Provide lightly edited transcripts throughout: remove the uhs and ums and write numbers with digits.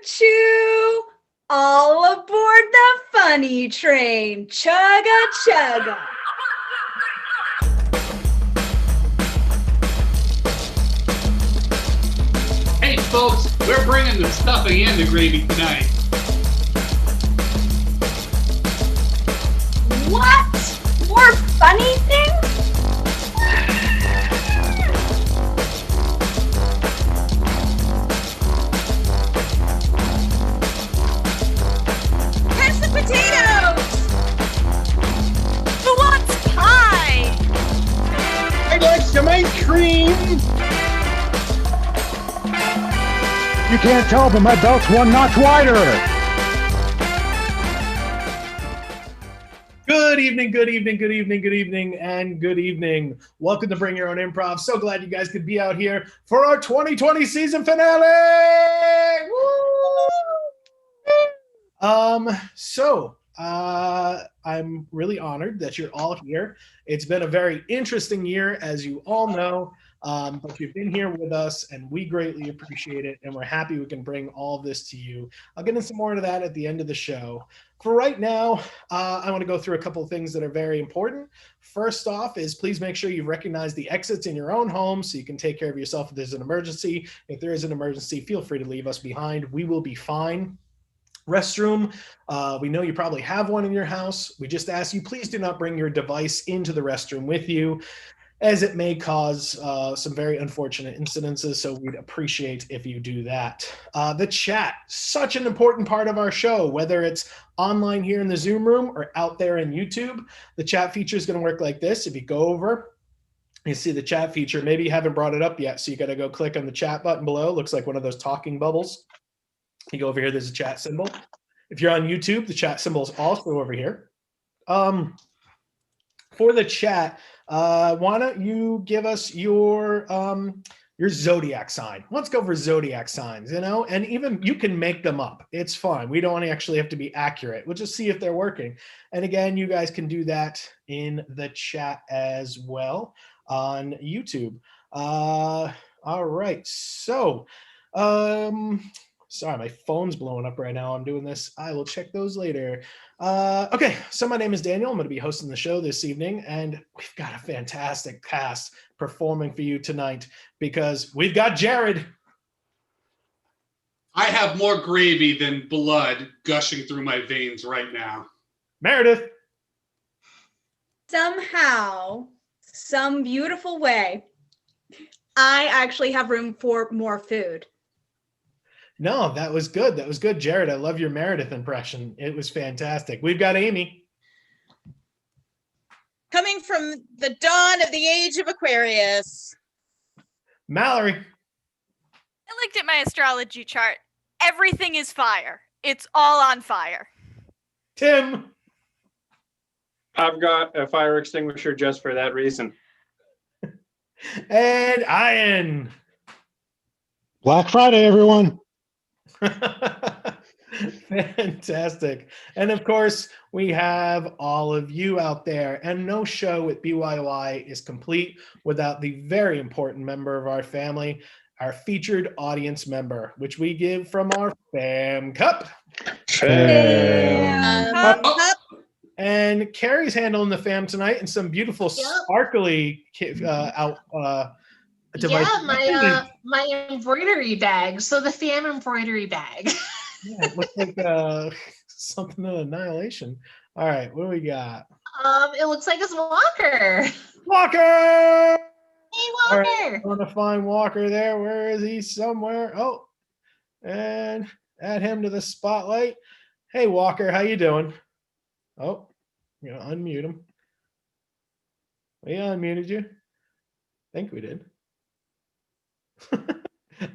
choo! All aboard the funny train. Chugga chugga. Hey folks, we're bringing the stuffing and the gravy tonight. What? More funny things? Pass the potatoes! Who wants pie? I'd like some ice cream! You can't tell, but my belt's one notch wider! Good evening, good evening, good evening, good evening, and good evening. Welcome to Bring Your Own Improv. So glad you guys could be out here for our 2020 season finale! Woo! I'm really honored that you're all here. It's been a very interesting year, as you all know, but you've been here with us, and we greatly appreciate it, and we're happy we can bring all of this to you. I'll get into some more of that at the end of the show. For right now, I want to go through a couple of things that are very important. First off is please make sure you recognize the exits in your own home so you can take care of yourself if there's an emergency. If there is an emergency, feel free to leave us behind. We will be fine. Restroom, we know you probably have one in your house. We just ask you, please do not bring your device into the restroom with you, as it may cause some very unfortunate incidences, so we'd appreciate if you do that. The chat, such an important part of our show, whether it's online here in the Zoom room or out there in YouTube. The chat feature is going to work like this. If you go over, you see the chat feature. Maybe you haven't brought it up yet, so you got to go click on the chat button below. Looks like one of those talking bubbles. You go over here, there's a chat symbol. If you're on YouTube, the chat symbol is also over here. For the chat, why don't you give us your zodiac sign? Let's go for zodiac signs, and even you can make them up. It's fine. We don't actually have to be accurate. We'll just see if they're working. And again, you guys can do that in the chat as well on YouTube. All right. So, sorry, my phone's blowing up right now. I'm doing this. I will check those later. Okay, so my name is Daniel. I'm going to be hosting the show this evening, and we've got a fantastic cast performing for you tonight because we've got Jared. I have more gravy than blood gushing through my veins right now. Meredith. Somehow, some beautiful way, I actually have room for more food. No, that was good. That was good, Jared. I love your Meredith impression. It was fantastic. We've got Amy. Coming from the dawn of the age of Aquarius. Mallory. I looked at my astrology chart. Everything is fire. It's all on fire. Tim. I've got a fire extinguisher just for that reason. And Ian. Black Friday, everyone. Fantastic. And of course, we have all of you out there. And no show at BYOI is complete without the very important member of our family, our featured audience member, which we give from our Fam Cup. And Carrie's handling the fam tonight in some beautiful sparkly device. Yeah, my embroidery bag. So the fam embroidery bag. Yeah, it looks like something of Annihilation. All right, what do we got? It looks like it's Walker. Walker! Hey, Walker! All right, I want to find Walker there. Where is he? Somewhere. Oh, and add him to the spotlight. Hey, Walker, how you doing? Oh, I'm going to unmute him. We unmuted you. I think we did.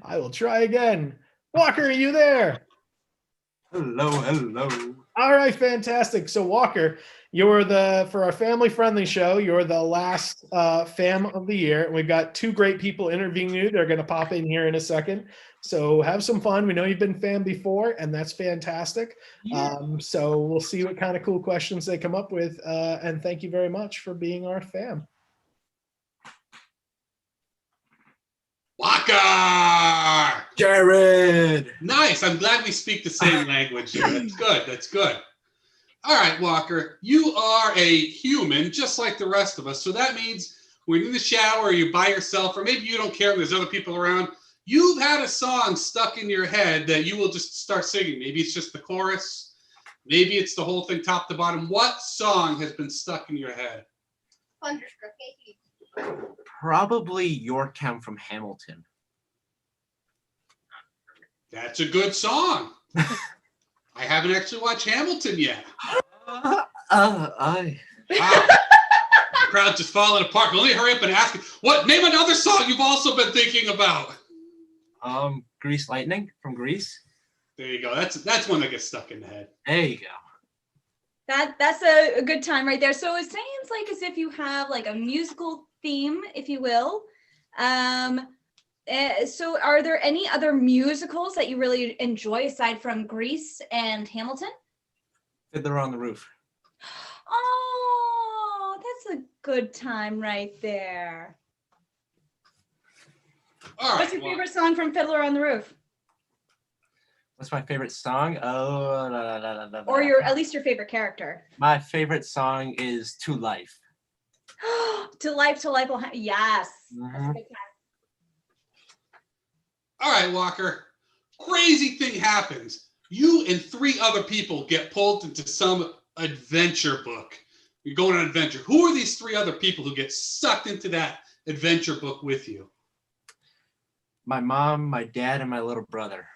I will try again. Walker, are you there? Hello, hello. All right, fantastic. So Walker, you're for our family friendly show, you're the last fam of the year. And we've got two great people interviewing you. They're going to pop in here in a second. So have some fun. We know you've been fam before, and that's fantastic. Yeah. So we'll see what kind of cool questions they come up with. And thank you very much for being our fam. Walker! Jared! Nice. I'm glad we speak the same language here. That's good. That's good. All right, Walker. You are a human just like the rest of us. So that means when you're in the shower or you're by yourself, or maybe you don't care if there's other people around, you've had a song stuck in your head that you will just start singing. Maybe it's just the chorus. Maybe it's the whole thing top to bottom. What song has been stuck in your head? Probably Yorktown from Hamilton. That's a good song. I haven't actually watched Hamilton yet. I. Wow. Crowd just falling apart. Let me hurry up and ask you. What? Name another song you've also been thinking about. Grease Lightning from Grease. There you go. That's one that gets stuck in the head. There you go. That's a good time right there. So it seems like as if you have like a musical theme, if you will. So are there any other musicals that you really enjoy aside from Grease and Hamilton? Fiddler on the Roof. Oh, that's a good time right there. All right. What's your favorite song from Fiddler on the Roof? What's my favorite song? Oh, Or at least your favorite character? My favorite song is To Life. To Life. Yes. Mhm. That's a good time. All right, Walker. Crazy thing happens. You and 3 other people get pulled into some adventure book. You're going on an adventure. Who are these 3 other people who get sucked into that adventure book with you? My mom, my dad, and my little brother.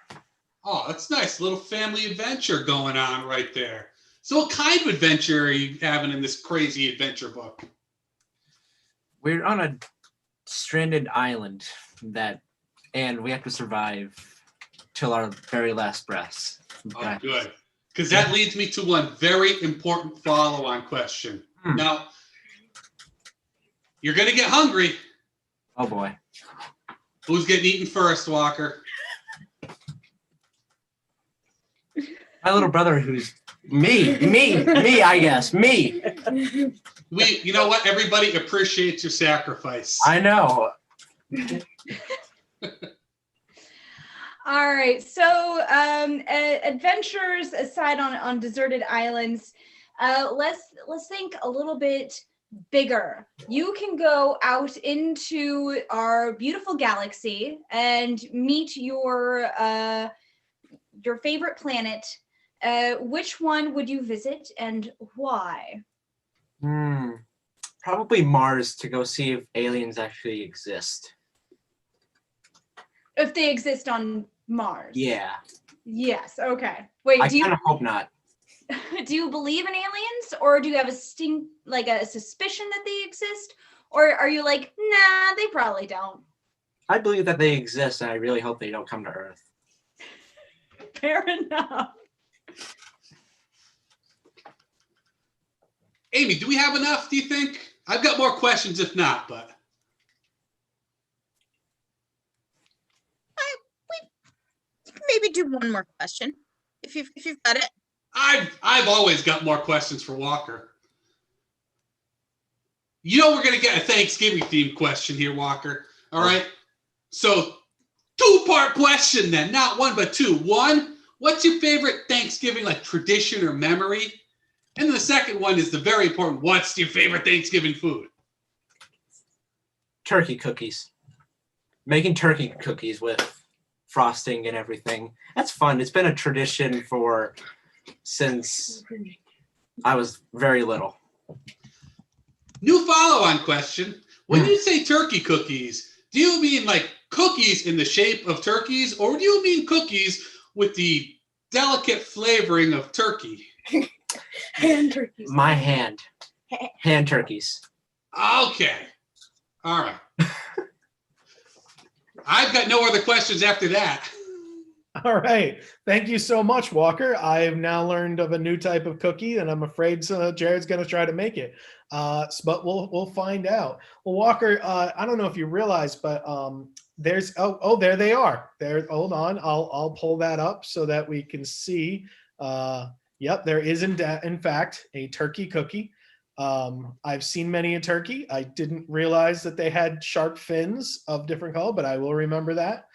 Oh, that's nice. Little family adventure going on right there. So what kind of adventure are you having in this crazy adventure book? We're on a stranded island and we have to survive till our very last breaths. Oh, good. Because that leads me to one very important follow-on question. Now, you're going to get hungry. Oh, boy. Who's getting eaten first, Walker? My little brother, who's me, I guess, me. You know what? Everybody appreciates your sacrifice. I know. All right. So adventures aside on deserted islands, let's think a little bit bigger. You can go out into our beautiful galaxy and meet your favorite planet. Which one would you visit and why? Probably Mars to go see if aliens actually exist. If they exist on Mars. Yeah. Yes. Okay. Wait. I kind of hope not. Do you believe in aliens, or do you have a suspicion that they exist, or are you like, nah, they probably don't? I believe that they exist, and I really hope they don't come to Earth. Fair enough. Amy, do we have enough, do you think? I've got more questions if not, but. Maybe do one more question if you've got it. I've always got more questions for Walker. You know we're going to get a Thanksgiving themed question here, Walker. All right? So 2-part question then, not one but 2. 1, what's your favorite Thanksgiving like tradition or memory? And the second one is the very important, what's your favorite Thanksgiving food? Turkey cookies. Making turkey cookies with frosting and everything. That's fun. It's been a tradition since I was very little. New follow-on question. When you say turkey cookies, do you mean like cookies in the shape of turkeys, or do you mean cookies with the delicate flavoring of turkey? Hand turkeys. My hand turkeys. Okay. All right. I've got no other questions after that. All right. Thank you so much, Walker. I've now learned of a new type of cookie, and I'm afraid Jared's going to try to make it. But we'll find out. Well, Walker, I don't know if you realize, but there's there they are. There. Hold on. I'll pull that up so that we can see. Yep, there is in fact a turkey cookie. I've seen many a turkey. I didn't realize that they had sharp fins of different color, but I will remember that.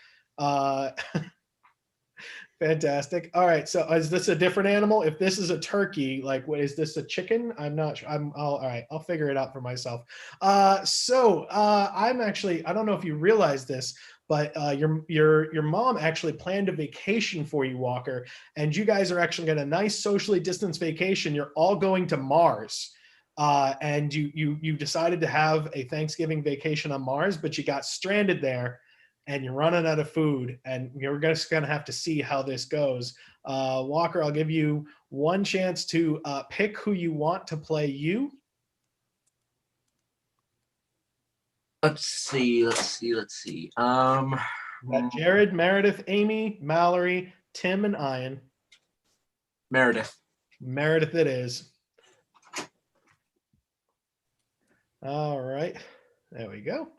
Fantastic. All right. So is this a different animal? If this is a turkey, like, what is this, a chicken? I'm not sure. All right. I'll figure it out for myself. I'm actually, I don't know if you realize this, but your mom actually planned a vacation for you, Walker, and you guys are actually getting a nice socially distanced vacation. You're all going to Mars. And you decided to have a Thanksgiving vacation on Mars, but you got stranded there and you're running out of food, and you're just gonna have to see how this goes. Walker, I'll give you one chance to pick who you want to play you. Let's see. Got Jared, Meredith, Amy, Mallory, Tim, and Ian. Meredith. Meredith it is. All right, there we go.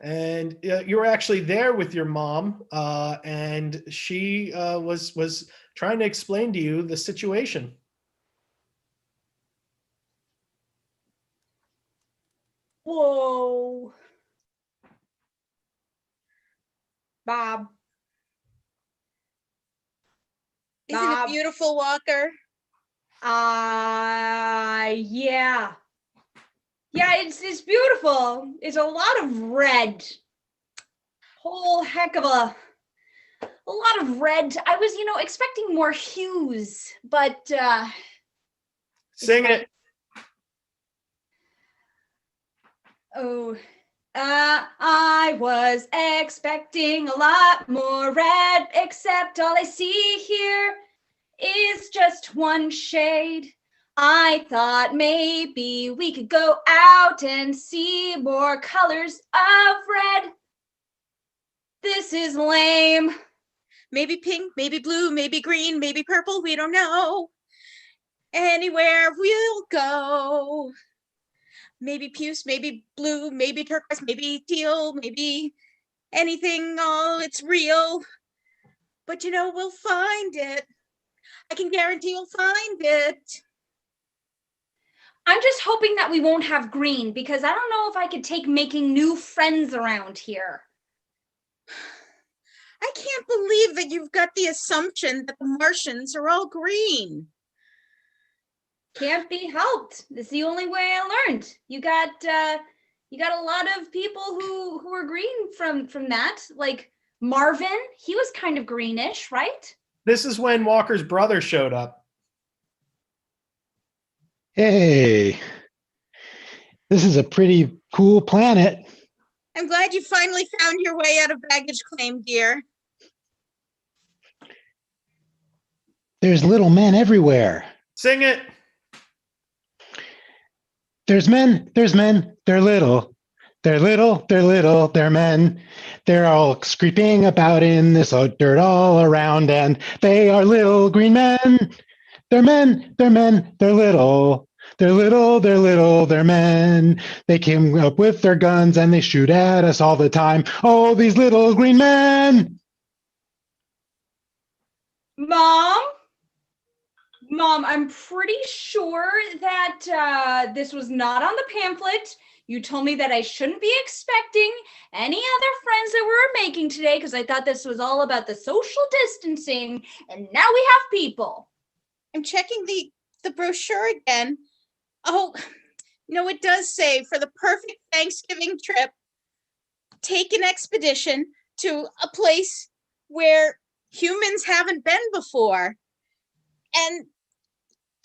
And you were actually there with your mom, and she was trying to explain to you the situation. Whoa. Bob. Isn't Bob. it beautiful, Walker? Yeah. Yeah, it's beautiful. It's a lot of red. Whole heck of a lot of red. I was, expecting more hues, but Sing it. Oh, I was expecting a lot more red, except all I see here is just one shade. I thought maybe we could go out and see more colors of red. This is lame. Maybe pink, maybe blue, maybe green, maybe purple, we don't know. Anywhere we'll go. Maybe puce, maybe blue, maybe turquoise, maybe teal, maybe anything, all it's real. But we'll find it. I can guarantee we'll find it. I'm just hoping that we won't have green, because I don't know if I could take making new friends around here. I can't believe that you've got the assumption that the Martians are all green. Can't be helped. This is the only way I learned. You got a lot of people who are green from that. Like Marvin, he was kind of greenish, right? This is when Walker's brother showed up. Hey, this is a pretty cool planet. I'm glad you finally found your way out of baggage claim, dear. There's little men everywhere. Sing it. There's men, they're little. They're little, they're men. They're all creeping about in this dirt all around, and they are little green men. They're men, they're little. They're little, they're men. They came up with their guns and they shoot at us all the time. Oh, these little green men. Mom, I'm pretty sure that this was not on the pamphlet. You told me that I shouldn't be expecting any other friends that we were making today, because I thought this was all about the social distancing, and now we have people. I'm checking the brochure again. Oh, no, it does say, for the perfect Thanksgiving trip, take an expedition to a place where humans haven't been before, and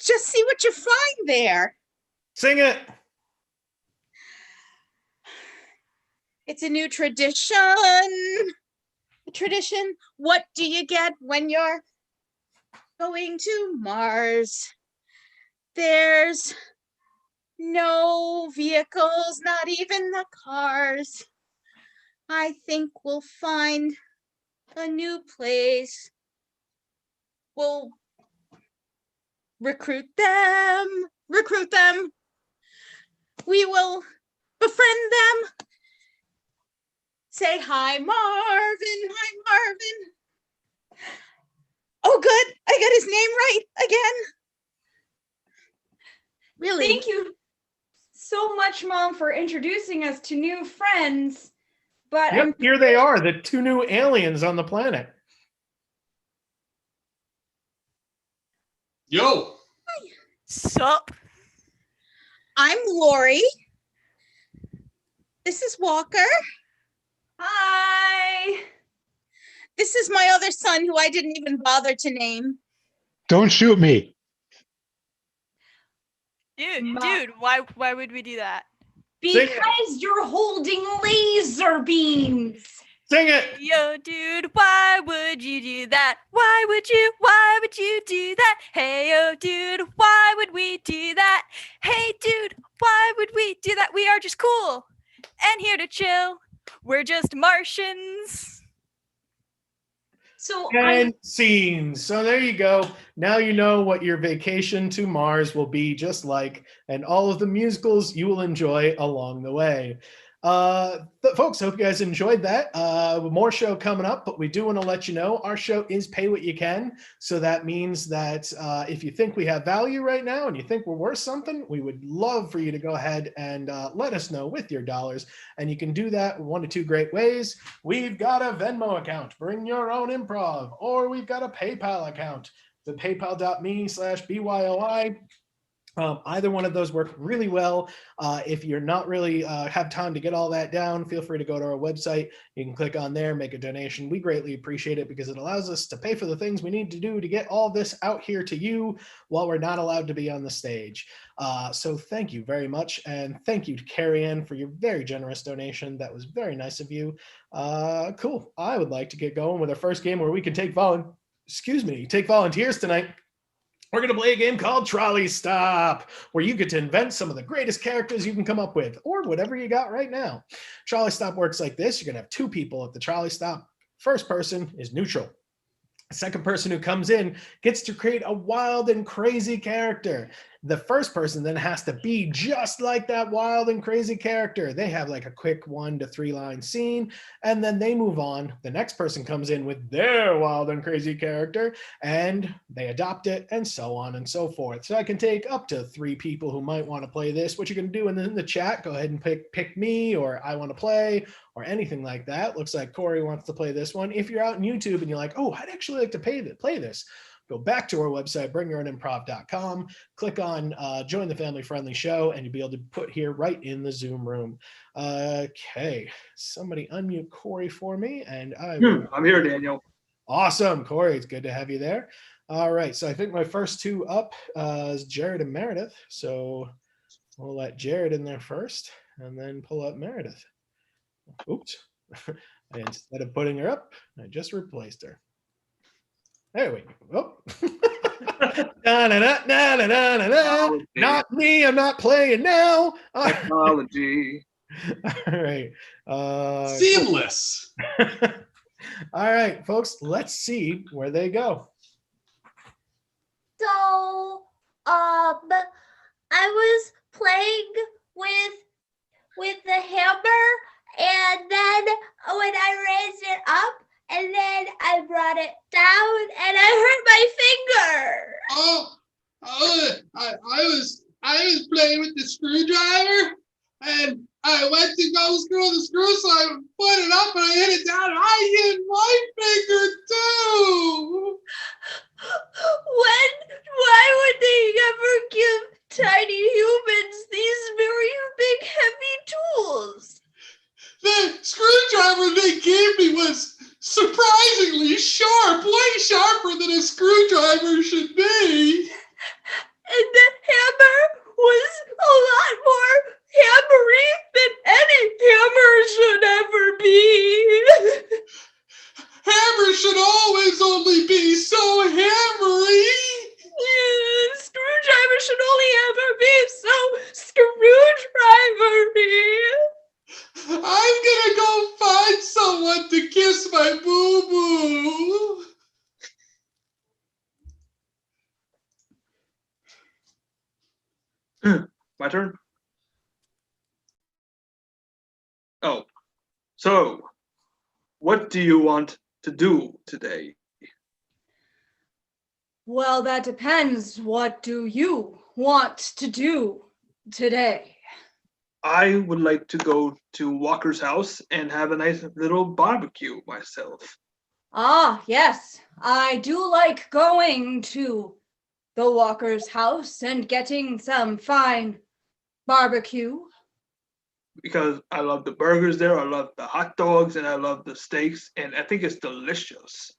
just see what you find there. Sing it. It's a new tradition. Tradition. What do you get when you're going to Mars? There's no vehicles, not even the cars. I think we'll find a new place. We'll recruit them. We will befriend them. Say hi, Marvin. Oh, good. I got his name right again. Really? Thank you so much, Mom, for introducing us to new friends. But Yep, here they are, the two new aliens on the planet. Yo. Sup? I'm Lori. This is Walker. Hi. This is my other son, who I didn't even bother to name. Don't shoot me. Dude, why would we do that? Because you're holding laser beams. Sing it. Yo, dude, why would you do that? Why would you do that? Hey, oh, dude, why would we do that? Hey, dude, why would we do that? We are just cool and here to chill. We're just Martians. So And scenes. So there you go. Now you know what your vacation to Mars will be just like, and all of the musicals you will enjoy along the way. Folks, hope you guys enjoyed that. More show coming up, but we do want to let you know our show is pay what you can. So that means that if you think we have value right now and you think we're worth something, we would love for you to go ahead and let us know with your dollars. And you can do that one of two great ways. We've got a Venmo account, Bring Your Own Improv, or we've got a PayPal account, the paypal.me/BYOI. Either one of those work really well. If you're not really have time to get all that down, feel free to go to our website. You can click on there, make a donation. We greatly appreciate it because it allows us to pay for the things we need to do to get all this out here to you while we're not allowed to be on the stage. So thank you very much. And thank you to Carrie Ann for your very generous donation. That was very nice of you. Cool. I would like to get going with our first game where we can take volunteers tonight. We're going to play a game called Trolley Stop, where you get to invent some of the greatest characters you can come up with, or whatever you got right now. Trolley Stop works like this. You're going to have two people at the trolley stop. First person is neutral. The second person who comes in gets to create a wild and crazy character. The first person then has to be just like that wild and crazy character. They have like a quick 1 to 3 line scene, and then they move on. The next person comes in with their wild and crazy character, and they adopt it, and so on and so forth. So I can take up to 3 people who might want to play this. What you can do in the chat, go ahead and pick me, or I want to play, or anything like that. Looks like Corey wants to play this one. If you're out on YouTube and you're like, oh, I'd actually like to play this, go back to our website, bringyourownimprov.com, click on join the family friendly show, and you'll be able to put here right in the Zoom room. Okay, somebody unmute Corey for me, and I'm here, Daniel. Awesome, Corey, it's good to have you there. All right, so I think my first two up is Jared and Meredith. So we'll let Jared in there first, and then pull up Meredith. Oops, instead of putting her up, I just replaced her. There we go. Oh. Not me. I'm not playing now. Technology. All right. Seamless. All right, folks. Let's see where they go. So, I was playing with the hammer, and then when I raised it up, and then I brought it down, and I hurt my finger. I was playing with the screwdriver, and I went to go screw the screw, so I put it up and I hit it down, and I hit my finger too. Why would they ever give tiny humans these very big, heavy tools? The screwdriver they gave me was surprisingly sharp, way sharper than a screwdriver should be. And the hammer was a lot more hammery than any hammer should ever be. Hammer should always only be so hammery. Screwdriver should only ever be so screwdrivery. I'm gonna go find someone to kiss my boo-boo. My turn? Oh, so what do you want to do today? Well, that depends. What do you want to do today? I would like to go to Walker's house and have a nice little barbecue myself. Ah, yes, I do like going to the Walker's house and getting some fine barbecue. Because I love the burgers there, I love the hot dogs, and I love the steaks, and I think it's delicious.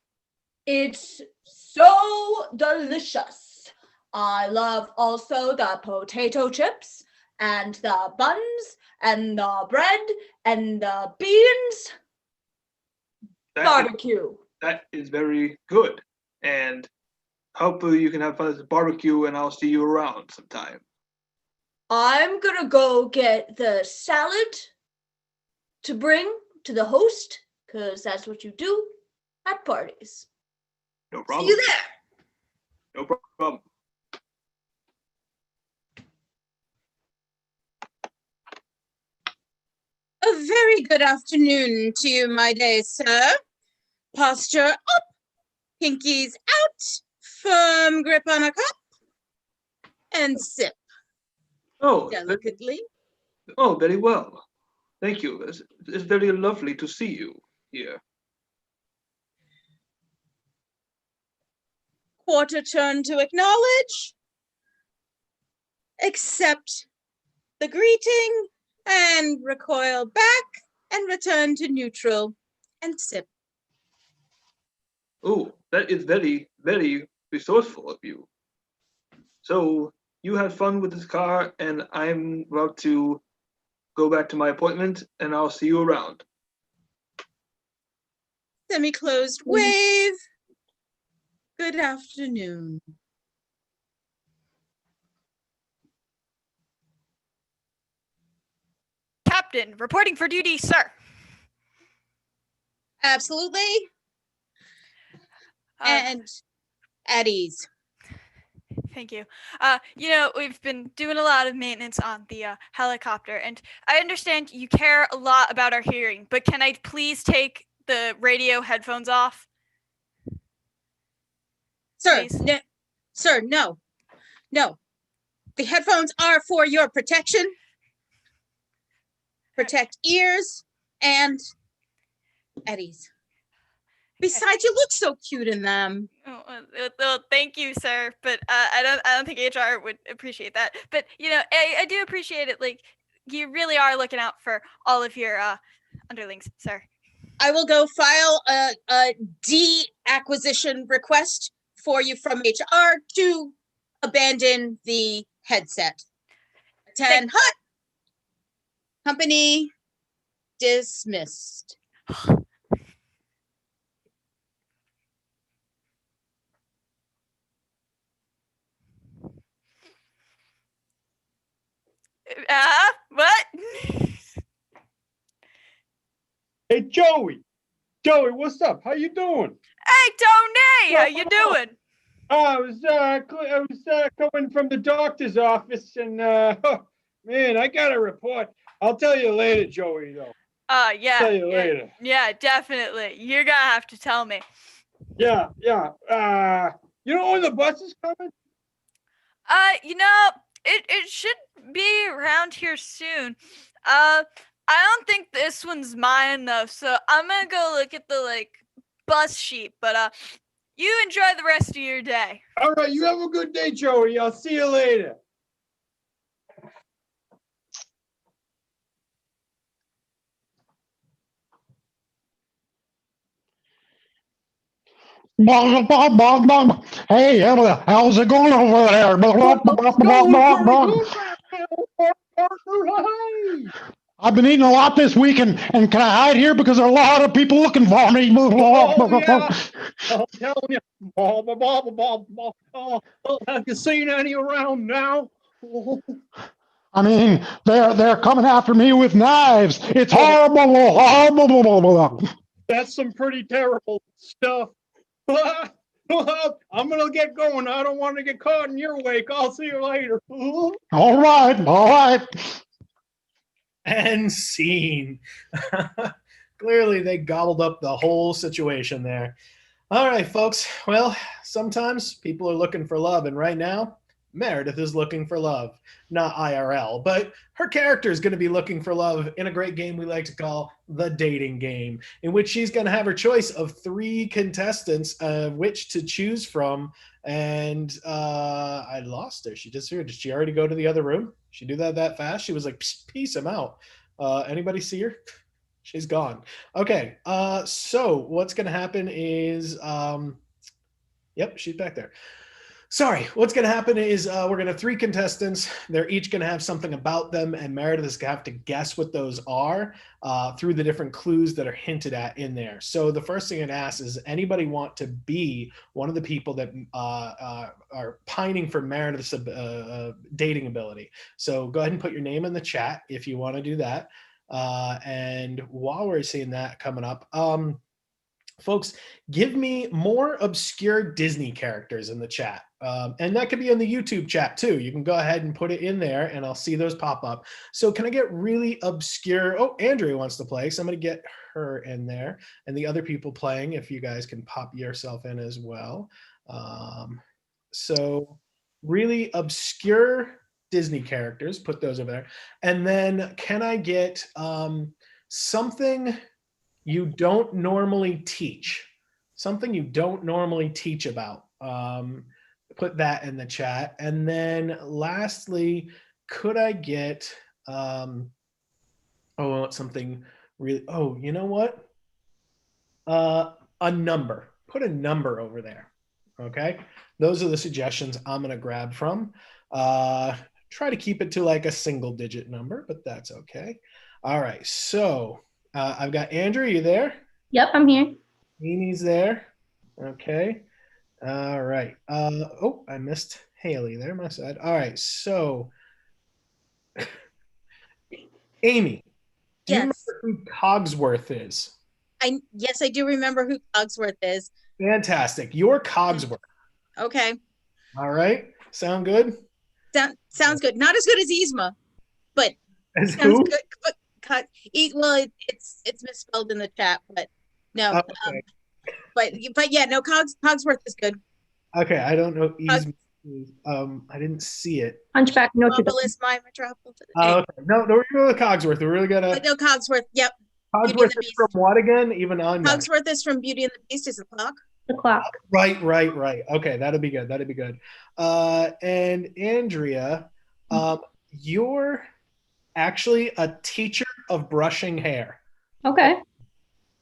It's so delicious. I love also the potato chips and the buns and the bread and the beans. Barbecue. That is very good. And hopefully you can have fun at the barbecue, and I'll see you around sometime. I'm gonna go get the salad to bring to the host, because that's what you do at parties. No problem. See you there. No problem. A very good afternoon to you, my day, sir. Posture up, pinkies out, firm grip on a cup, and sip Oh, delicately. oh, very well. Thank you. It's very lovely to see you here. Quarter turn to acknowledge, accept the greeting, and recoil back and return to neutral and sip. Oh, that is very, very resourceful of you. So you had fun with this car, and I'm about to go back to my appointment, and I'll see you around. Semi-closed wave. Good afternoon. Captain, reporting for duty, sir. Absolutely. And at ease. Thank you. We've been doing a lot of maintenance on the helicopter, and I understand you care a lot about our hearing, but can I please take the radio headphones off? Sir, no. The headphones are for your protection. Protect ears and at ease. Besides, you look so cute in them. Well, thank you, sir. But I don't think HR would appreciate that. But I do appreciate it. Like, you really are looking out for all of your underlings, sir. I will go file a de-acquisition request for you from HR to abandon the headset. 10 hot. Company dismissed. What? Hey, Joey. Joey, what's up? How you doing? Hey, Tony, how you doing? I was coming from the doctor's office, and man, I got a report. I'll tell you later, Joey. Though. Yeah. I'll tell you later. Yeah, definitely. You're gonna have to tell me. Yeah. You know when the bus is coming? It should be around here soon. I don't think this one's mine though, so I'm gonna go look at the bus sheet. But you enjoy the rest of your day. All right, you have a good day, Joey. I'll see you later. Hey, Emma, how's it going over there? I've been eating a lot this week, and can I hide here because there are a lot of people looking for me? I'm telling you. Have you seen any around now? I mean, they're coming after me with knives. It's horrible. That's some pretty terrible stuff. I'm gonna get going. I don't want to get caught in your wake. I'll see you later. All right. And scene. Clearly, they gobbled up the whole situation there. All right, folks. Well, sometimes people are looking for love, and right now, Meredith is looking for love, not IRL, but her character is going to be looking for love in a great game we like to call the dating game, in which she's going to have her choice of 3 contestants, which to choose from. And I lost her. She disappeared. Did she already go to the other room? She do that fast? She was like, peace, I'm out. Anybody see her? She's gone. Okay. So what's going to happen is, yep, she's back there. Sorry, what's going to happen is we're going to have 3 contestants. They're each going to have something about them, and Meredith is going to have to guess what those are through the different clues that are hinted at in there. So the first thing I'd ask is, anybody want to be one of the people that are pining for Meredith's dating ability? So go ahead and put your name in the chat if you want to do that. And while we're seeing that coming up, folks, give me more obscure Disney characters in the chat. And that could be in the YouTube chat too. You can go ahead and put it in there and I'll see those pop up. So can I get really obscure? Oh, Andrea wants to play. So I'm going to get her in there, and the other people playing, if you guys can pop yourself in as well. So really obscure Disney characters, put those over there. And then can I get something you don't normally teach? Something you don't normally teach about. Put that in the chat. And then lastly, could I get something really, you know what? A number. Put a number over there. Okay. Those are the suggestions I'm going to grab from. Try to keep it to like a single digit number, but that's okay. All right. So I've got Andrew. You there? Yep, I'm here. Amy's there. Okay. All right. I missed Haley there, my side. All right. So, Amy, do you remember who Cogsworth is? Yes, I do remember who Cogsworth is. Fantastic. You're Cogsworth. Okay. All right. Sound good? Sounds good. Not as good as Yzma, but as sounds who? good. But it's misspelled in the chat, but no. Okay. But yeah, no, Cogsworth is good. Okay, I don't know. I didn't see it. Hunchback Notre Dame. My metropolis. Okay. No, we're going with Cogsworth. We're really gonna. No, Cogsworth. Yep. Cogsworth is from what again? Even on Cogsworth is from Beauty and the Beast. Is the clock? The clock. Right. Okay, that'll be good. And Andrea, you're actually a teacher of brushing hair. Okay.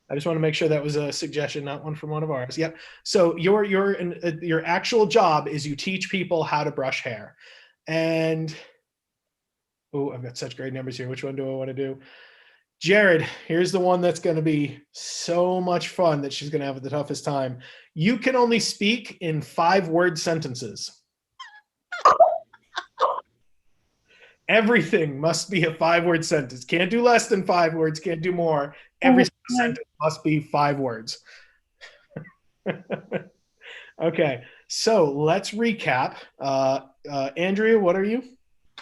I just want to make sure that was a suggestion, not one from one of ours. Yep. So your actual job is you teach people how to brush hair. And I've got such great numbers here. Which one do I want to do? Jared, here's the one that's going to be so much fun that she's going to have the toughest time. You can only speak in 5-word sentences. Everything must be a 5-word sentence. Can't do less than 5 words. Can't do more. Every sentence must be 5 words. Okay, so let's recap. Andrea, what are you?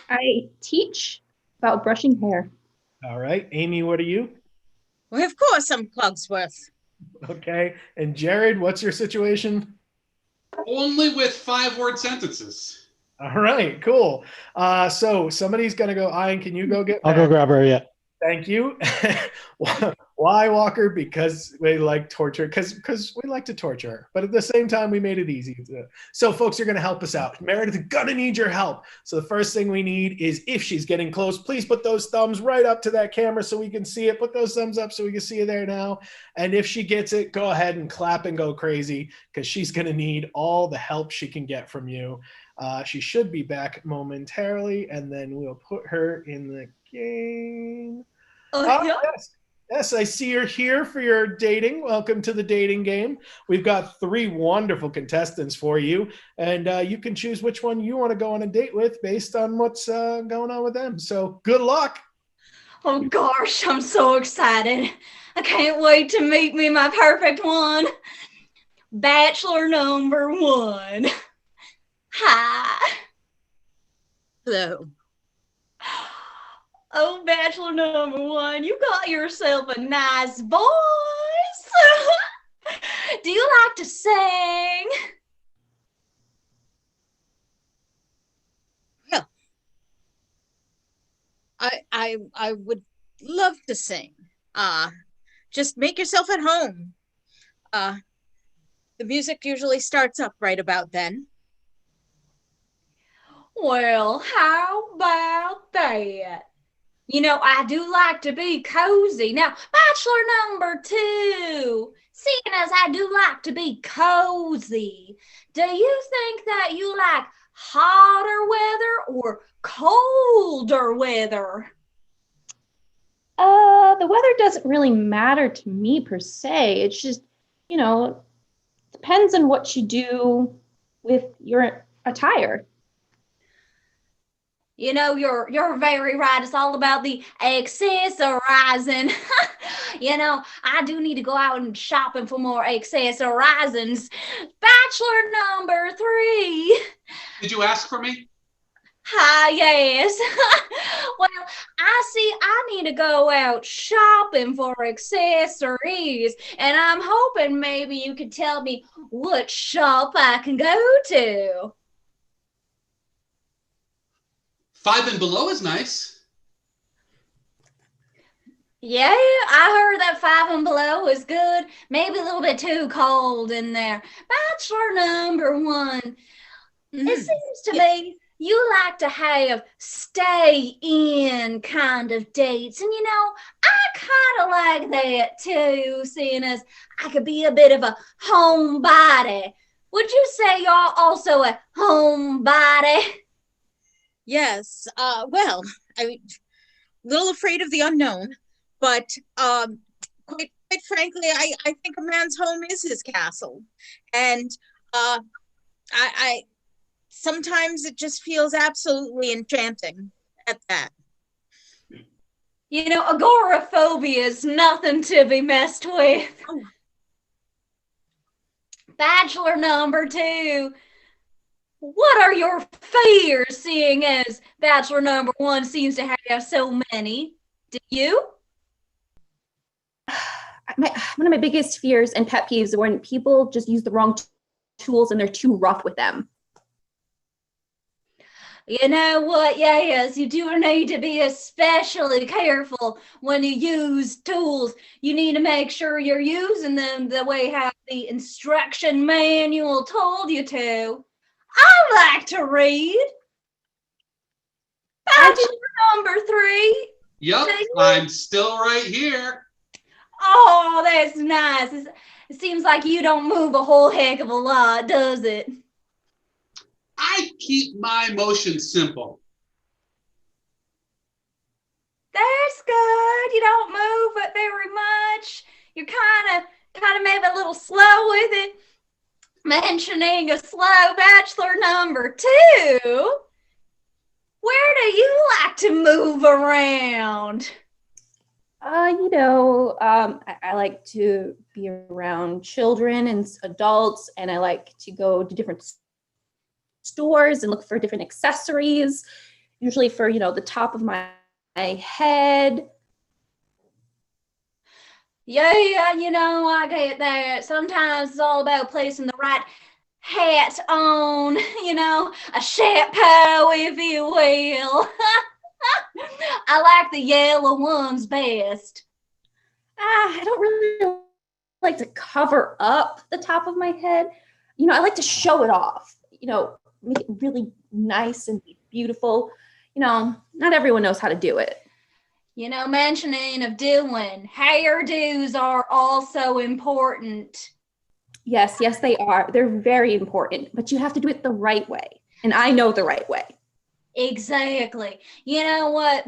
I teach about brushing hair. All right. Amy, what are you? Well, of course I'm Cogsworth. Okay. And Jared, what's your situation? Only with 5-word sentences. All right, cool. So somebody's going to go, Ian, can you go get I'll go grab her, yeah. Thank you. Why, Walker? Because we like torture, because we like to torture her. But at the same time, we made it easy. So folks, you're going to help us out. Meredith, going to need your help. So the first thing we need is, if she's getting close, please put those thumbs right up to that camera so we can see it. Put those thumbs up so we can see you there now. And if she gets it, go ahead and clap and go crazy, because she's going to need all the help she can get from you. She should be back momentarily, and then we'll put her in the game. Yes, I see you're here for your dating. Welcome to the dating game. We've got 3 wonderful contestants for you, and you can choose which one you want to go on a date with based on what's going on with them. So good luck. Oh gosh, I'm so excited. I can't wait to meet me my perfect one. Bachelor number 1. Hi. Hello. Oh, bachelor number 1, you got yourself a nice voice. Do you like to sing? I would love to sing. Just make yourself at home. The music usually starts up right about then. Well, how about that? You know, I do like to be cozy. Now, bachelor number 2, seeing as I do like to be cozy, do you think that you like hotter weather or colder weather? The weather doesn't really matter to me per se. It's just, depends on what you do with your attire. You know, you're very right. It's all about the accessorizing. I do need to go out and shopping for more accessorizings. Bachelor number 3. Did you ask for me? Hi, yes. Well, I need to go out shopping for accessories, and I'm hoping maybe you could tell me what shop I can go to. 5 and Below is nice. Yeah, I heard that 5 and Below is good. Maybe a little bit too cold in there. Bachelor number 1. It seems to me you like to have stay in kind of dates. And I kind of like that too, seeing as I could be a bit of a homebody. Would you say you're also a homebody? Yes. Well, I'm a little afraid of the unknown, but quite frankly, I think a man's home is his castle. And I sometimes it just feels absolutely enchanting at that. Agoraphobia is nothing to be messed with. Oh. Bachelor number 2. What are your fears, seeing as bachelor number 1 seems to have so many? Do you? One of my biggest fears and pet peeves are when people just use the wrong tools and they're too rough with them. You know what? Yes, you do need to be especially careful when you use tools. You need to make sure you're using them the way how the instruction manual told you to. I like to read. Bachelor number 3. Yep, I'm still right here. Oh, that's nice. It seems like you don't move a whole heck of a lot, does it? I keep my motion simple. That's good. You don't move it very much. You're kind of maybe a little slow with it. Mentioning a slow bachelor number 2. Where do you like to move around? I like to be around children and adults, and I like to go to different stores and look for different accessories, usually for, the top of my head. Yeah, I get that. Sometimes it's all about placing the right hat on, a chapeau, if you will. I like the yellow ones best. I don't really like to cover up the top of my head. I like to show it off, make it really nice and beautiful. Not everyone knows how to do it. Mentioning of doing, hairdos are also important. Yes, they are. They're very important, but you have to do it the right way. And I know the right way. Exactly. You know what?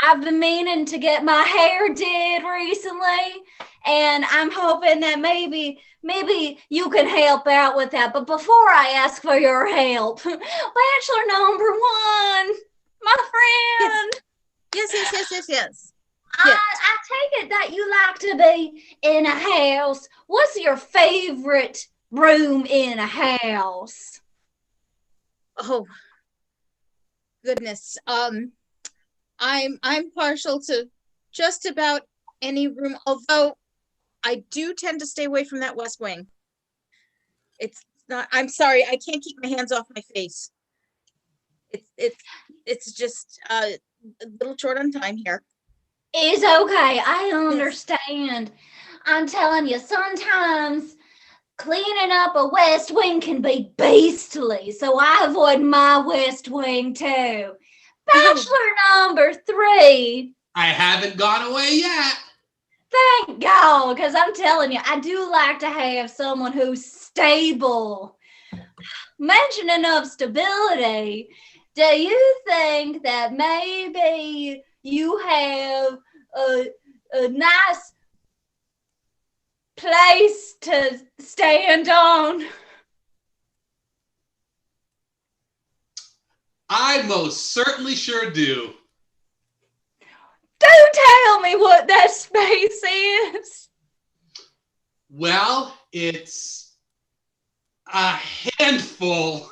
I've been meaning to get my hair did recently, and I'm hoping that maybe you can help out with that. But before I ask for your help, bachelor number 1, my friend. Yes. I take it that you like to be in a house. What's your favorite room in a house? Oh, goodness. I'm partial to just about any room, although I do tend to stay away from that West Wing. It's not, I'm sorry, I can't keep my hands off my face. It's just a little short on time here. It's okay. I understand. I'm telling you, sometimes cleaning up a West Wing can be beastly, so I avoid my West Wing too. Bachelor number 3. I haven't gone away yet. Thank God, because I'm telling you, I do like to have someone who's stable. Mentioning of stability, do you think that maybe you have a nice place to stand on? I most certainly sure do. Do tell me what that space is. Well, it's a handful.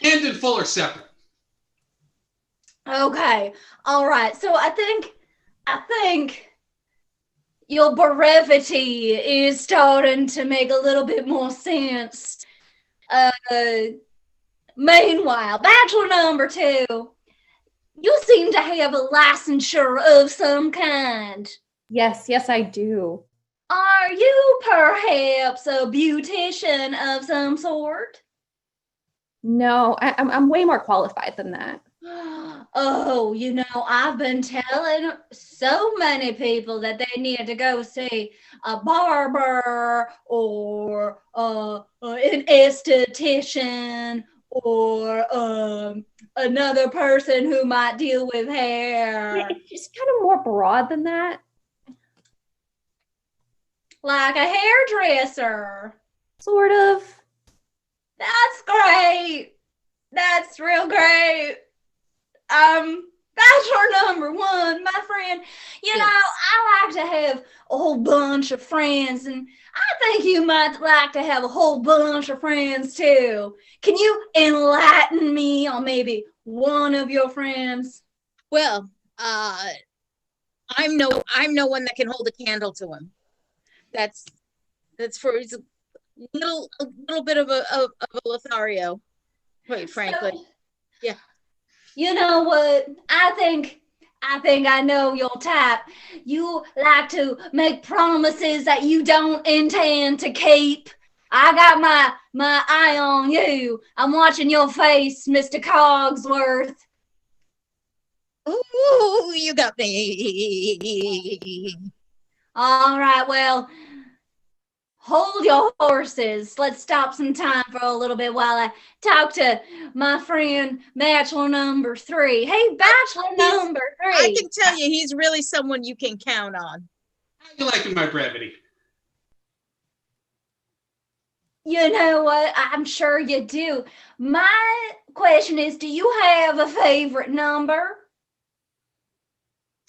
Hand and full are separate. Okay, all right. So I think your brevity is starting to make a little bit more sense. Meanwhile, bachelor number 2, you seem to have a licensure of some kind. Yes, I do. Are you perhaps a beautician of some sort? No, I'm way more qualified than that. Oh, I've been telling so many people that they need to go see a barber or an esthetician or another person who might deal with hair. It's just kind of more broad than that. Like a hairdresser. Sort of. That's great. That's real great. Bachelor number 1, my friend, I like to have a whole bunch of friends, and I think you might like to have a whole bunch of friends too. Can you enlighten me on maybe one of your friends? Well, I'm no one that can hold a candle to him. That's for he's a little bit of a Lothario, quite frankly. Yeah. You know what? I think I know your type. You like to make promises that you don't intend to keep. I got my eye on you. I'm watching your face, Mr. Cogsworth. Ooh, you got me. All right, well, hold your horses. Let's stop some time for a little bit while I talk to my friend Bachelor number 3. Hey, Bachelor number 3. I can tell you he's really someone you can count on. How you liking my brevity? You know what? I'm sure you do. My question is, do you have a favorite number?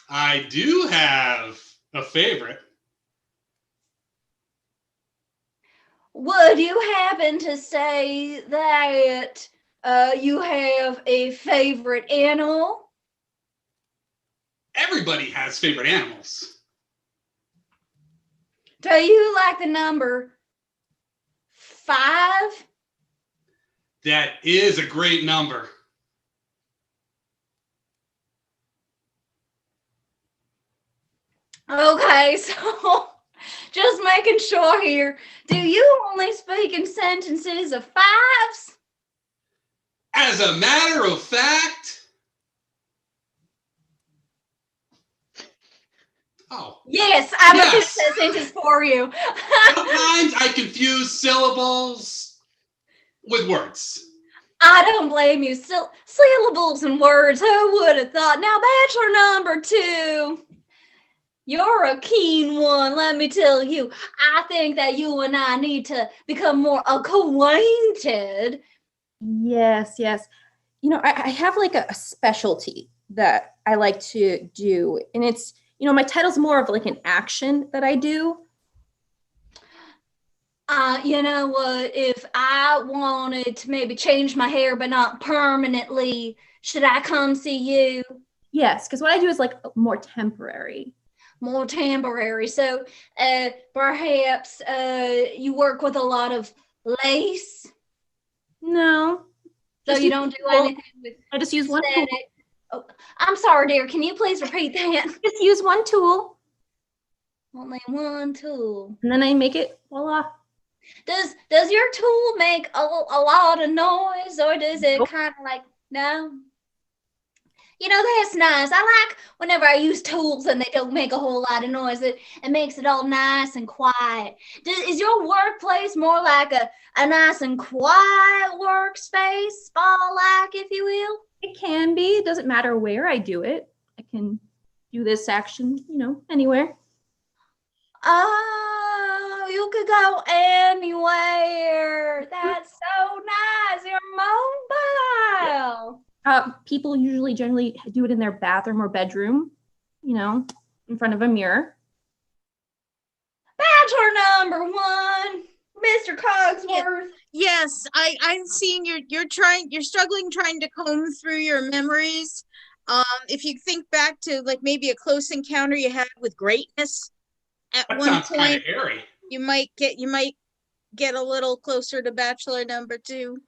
I do have a favorite. Would you happen to say that you have a favorite animal? Everybody has favorite animals. Do you like the number 5? That is a great number. Okay, so just making sure here. Do you only speak in sentences of 5s? As a matter of fact. Oh. Yes, I'm a sentence for you. Sometimes I confuse syllables with words. I don't blame you. Syllables and words, who would have thought? Now, Bachelor number 2. You're a keen one, let me tell you. I think that you and I need to become more acquainted. Yes. I have like a specialty that I like to do. And it's, my title's more of like an action that I do. You know what? If I wanted to maybe change my hair, but not permanently, should I come see you? Yes, because what I do is like more temporary. More temporary. So perhaps you work with a lot of lace? No, So Just you use don't do one tool. anything with I just use one tool. aesthetic. Oh, I'm sorry, dear. Can you please repeat that? Just use one tool, Only one tool. and then I make it voila. Does your tool make a lot of noise, or does it Nope. kind of like no? You know, that's nice. I like whenever I use tools and they don't make a whole lot of noise. It makes it all nice and quiet. Is your workplace more like a nice and quiet workspace, spa-like, if you will? It can be. It doesn't matter where I do it. I can do this action, anywhere. Oh, you could go anywhere. That's so nice. You're mobile. People usually generally do it in their bathroom or bedroom, in front of a mirror. Bachelor number one, Mr. Cogsworth. Yes, I'm seeing you're struggling trying to comb through your memories. If you think back to like maybe a close encounter you had with greatness at That one sounds kind point, of hairy. you might get a little closer to bachelor number 2.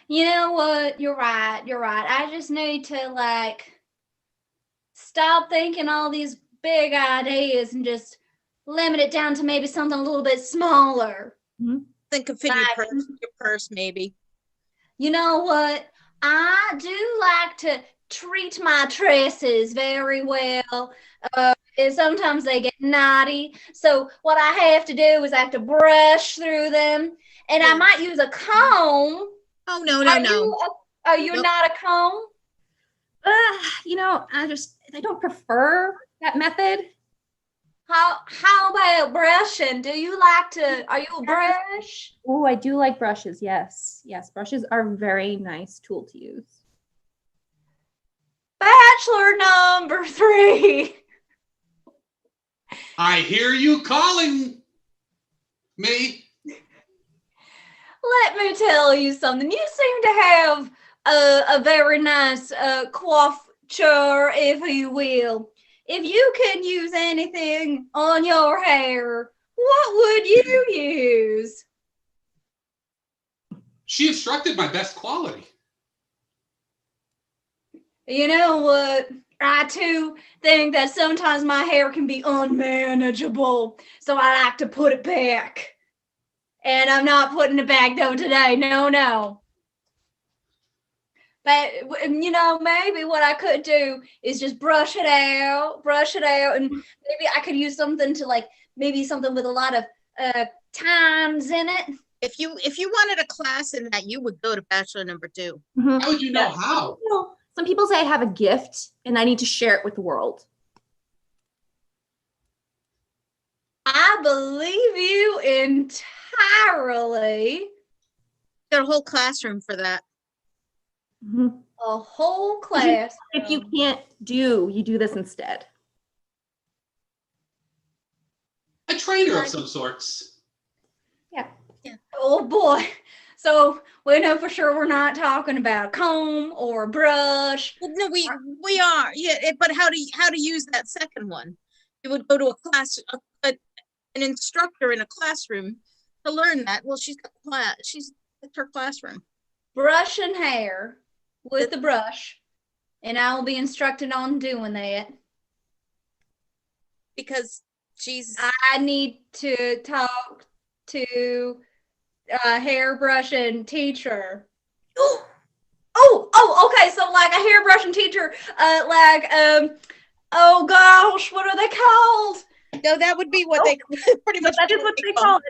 You know what? You're right. I just need to stop thinking all these big ideas and just limit it down to maybe something a little bit smaller. Mm-hmm. Think of fit your purse maybe. You know what? I do like to treat my tresses very well. And sometimes they get knotty. So what I have to do is I have to brush through them. And I might use a comb. Oh, no. Are you Nope. not a comb? I don't prefer that method. How about brushing? Are you a brush? Oh, I do like brushes. Yes. Brushes are a very nice tool to use. Bachelor number 3. I hear you calling me. Let me tell you something. You seem to have a very nice coiffure, if you will. If you can use anything on your hair, what would you use? She instructed my best quality. You know what? I too think that sometimes my hair can be unmanageable, so I like to put it back. And I'm not putting it back though today. No. But maybe what I could do is just brush it out, and maybe I could use something to maybe something with a lot of times in it. If you wanted a class in that, you would go to bachelor number 2. Mm-hmm. How would you know how? Some people say I have a gift and I need to share it with the world. I believe you entirely. Got a whole classroom for that. Mm-hmm. A whole class. If you can't you do this instead. A trainer of some sorts. Yeah. Oh boy. So we know for sure we're not talking about a comb or a brush. Well, no, we are. Yeah, but how to use that second one? You would go to a class, an instructor in a classroom to learn that. Well, she's her classroom. Brush and hair with the brush, and I will be instructed on doing that. Because I need to talk to a hairbrushing teacher. Oh, okay. So like a hairbrushing teacher, oh gosh, what are they called? No, that would be what they pretty much. That is what they call it.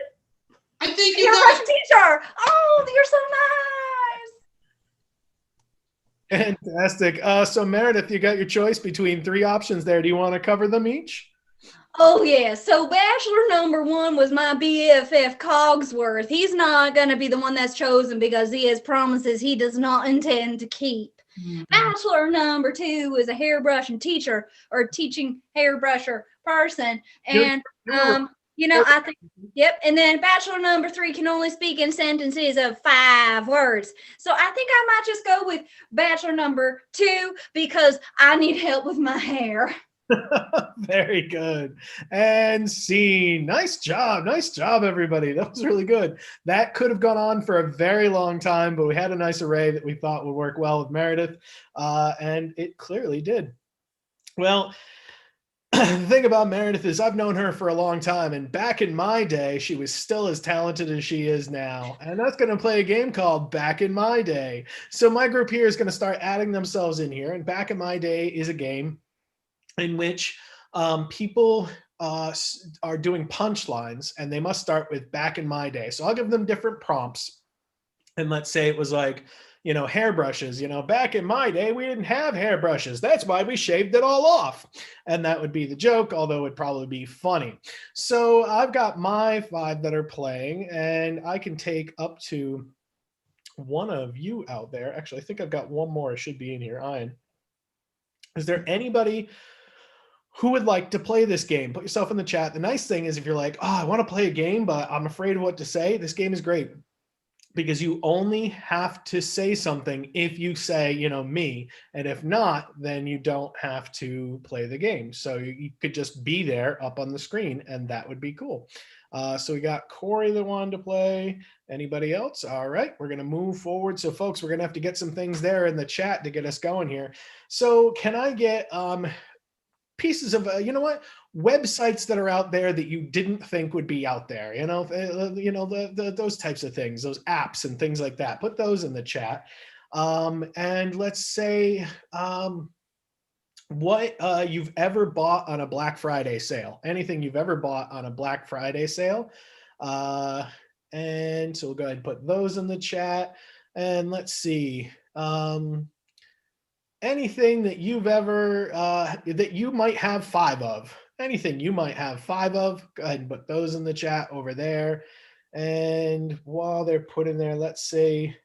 I think you Hairbrushing teacher. Oh, you're so nice. Fantastic. So Meredith, you got your choice between 3 options there. Do you want to cover them each? Oh yeah, so bachelor number 1 was my BFF Cogsworth. He's not going to be the one that's chosen because he has promises he does not intend to keep. Mm-hmm. Bachelor number 2 is a hairbrushing teacher or teaching hairbrusher person. And, I think, yep. And then bachelor number 3 can only speak in sentences of 5 words. So I think I might just go with bachelor number 2 because I need help with my hair. Very good. And scene. Nice job. Nice job, everybody. That was really good. That could have gone on for a very long time, but we had a nice array that we thought would work well with Meredith, and it clearly did. Well, the thing about Meredith is I've known her for a long time, and back in my day, she was still as talented as she is now. And that's going to play a game called Back in My Day. So my group here is going to start adding themselves in here, and Back in My Day is a game in which people are doing punchlines, and they must start with back in my day. So I'll give them different prompts. And let's say it was like, hairbrushes, back in my day, we didn't have hairbrushes. That's why we shaved it all off. And that would be the joke, although it'd probably be funny. So I've got my 5 that are playing, and I can take up to one of you out there. Actually, I think I've got one more. It should be in here. Ian. Is there anybody who would like to play this game? Put yourself in the chat. The nice thing is if you're like, I want to play a game, but I'm afraid of what to say, this game is great because you only have to say something if you say, me. And if not, then you don't have to play the game. So you could just be there up on the screen, and that would be cool. So we got Corey that wanted to play. Anybody else? All right, we're going to move forward. So folks, we're going to have to get some things there in the chat to get us going here. So can I get pieces of websites that are out there that you didn't think would be out there, those types of things, those apps and things like that. Put those in the chat. And let's say what you've ever bought on a Black Friday sale, anything you've ever bought on a Black Friday sale. And so we'll go ahead and put those in the chat. And let's see. Anything that you've ever, that you might have 5 of. Anything you might have 5 of, go ahead and put those in the chat over there. And while they're put in there, let's say,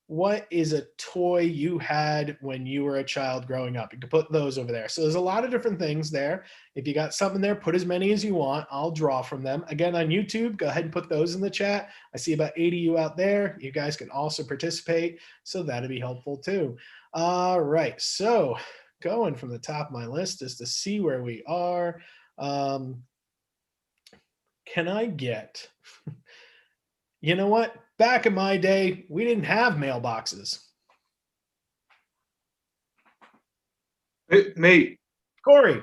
what is a toy you had when you were a child growing up? You can put those over there. So there's a lot of different things there. If you got something there, put as many as you want. I'll draw from them. Again, on YouTube, go ahead and put those in the chat. I see about 80 of you out there. You guys can also participate, so that'd be helpful too. All right, so going from the top of my list is to see where we are. Can I get, you know what? Back in my day, we didn't have mailboxes. Hey, mate. Corey.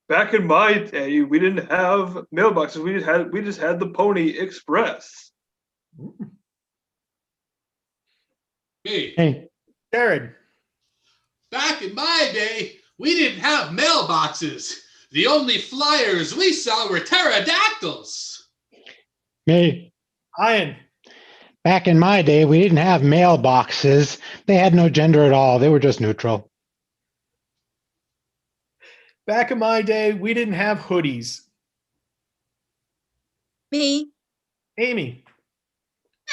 Back in my day, we didn't have mailboxes. We just had the Pony Express. Hey, Jared. Back in my day, we didn't have mailboxes. The only flyers we saw were pterodactyls. Me. Ian. Back in my day, we didn't have mailboxes. They had no gender at all. They were just neutral. Back in my day, we didn't have hoodies. Me. Amy.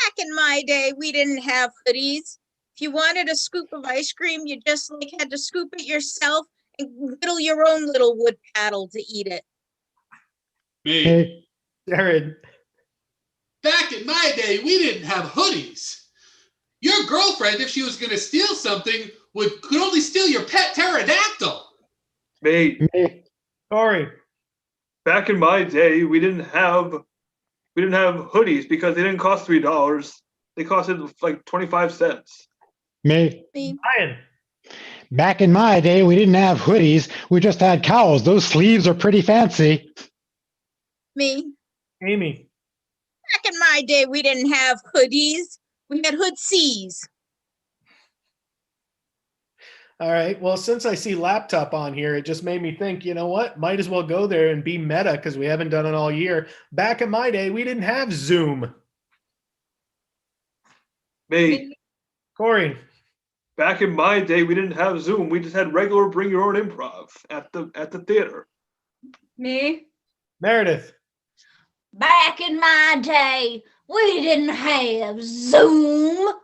Back in my day, we didn't have hoodies. If you wanted a scoop of ice cream, you just had to scoop it yourself and whittle your own little wood paddle to eat it. Me. Jared. Back in my day, we didn't have hoodies. Your girlfriend, if she was going to steal something, could only steal your pet pterodactyl. Mate. Corey. Back in my day, we didn't have hoodies because they didn't cost $3. They costed like 25 cents. Me. Ian. Back in my day, we didn't have hoodies. We just had cows. Those sleeves are pretty fancy. Me. Amy. Back in my day, we didn't have hoodies. We had hoodsies. All right. Well, since I see laptop on here, it just made me think, you know what? Might as well go there and be meta because we haven't done it all year. Back in my day, we didn't have Zoom. Me. Corey. Back in my day, we didn't have Zoom. We just had regular Bring Your Own Improv at the theater. Me. Meredith. Back in my day, we didn't have Zoom.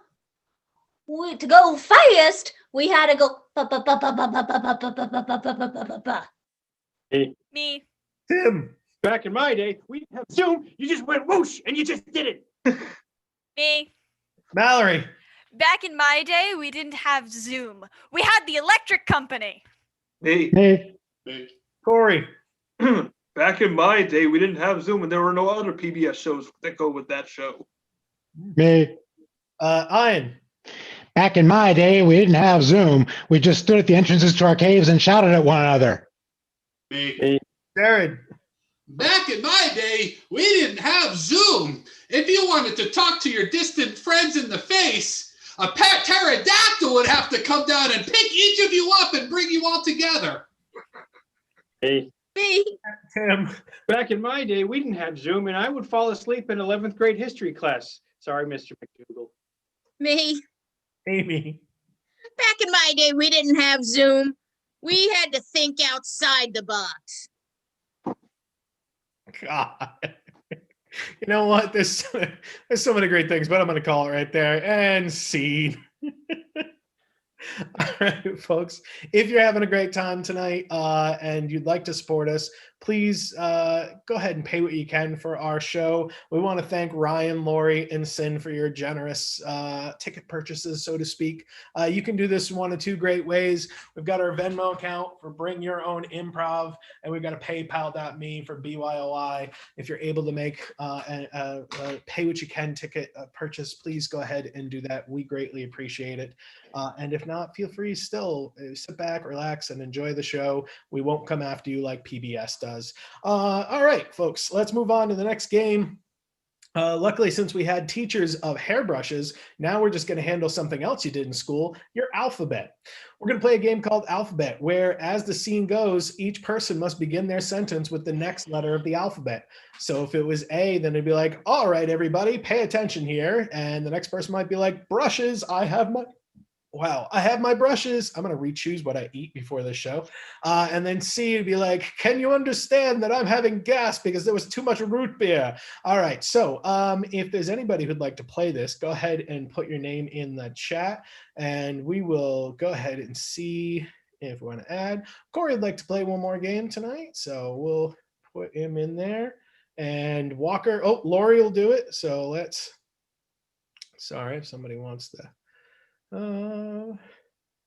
To go fast, we had to go. Me. Tim. Back in my day, we didn't have Zoom. You just went whoosh and you just did it. Me. Mallory. Back in my day, we didn't have Zoom. We had the electric company. Hey, Me. Corey. back in my day, we didn't have Zoom, and there were no other PBS shows that go with that show. Me. Ian. Back in my day, we didn't have Zoom. We just stood at the entrances to our caves and shouted at one another. Me. Jared. Back in my day, we didn't have Zoom. If you wanted to talk to your distant friends in the face, a pet pterodactyl would have to come down and pick each of you up and bring you all together. Me. Tim. Back in my day, we didn't have Zoom, and I would fall asleep in 11th grade history class. Sorry, Mr. McDougal. Me. Amy. Back in my day, we didn't have Zoom. We had to think outside the box. God. You know what? There's so many great things, but I'm going to call it right there. And scene. All right, folks. If you're having a great time tonight and you'd like to support us, please go ahead and pay what you can for our show. We want to thank Ryan, Lori, and Sin for your generous ticket purchases, so to speak. You can do this in one of two great ways. We've got our Venmo account for Bring Your Own Improv, and we've got a PayPal.me for BYOI. If you're able to make a pay what you can ticket purchase, please go ahead and do that. We greatly appreciate it. And if not, feel free still sit back, relax, and enjoy the show. We won't come after you like PBS does. All right, folks, let's move on to the next game. Luckily, since we had teachers of hairbrushes, now we're just going to handle something else you did in school, your alphabet. We're going to play a game called Alphabet, where as the scene goes, each person must begin their sentence with the next letter of the alphabet. So if it was A, then it'd be like, all right, everybody, pay attention here. And the next person might be like, brushes, I have my brushes. I'm going to re-choose what I eat before this show. And then C would be like, can you understand that I'm having gas because there was too much root beer? All right. So if there's anybody who'd like to play this, go ahead and put your name in the chat and we will go ahead and see if we want to add. Corey would like to play one more game tonight. So we'll put him in there. And Walker, Lori will do it. So sorry if somebody wants to.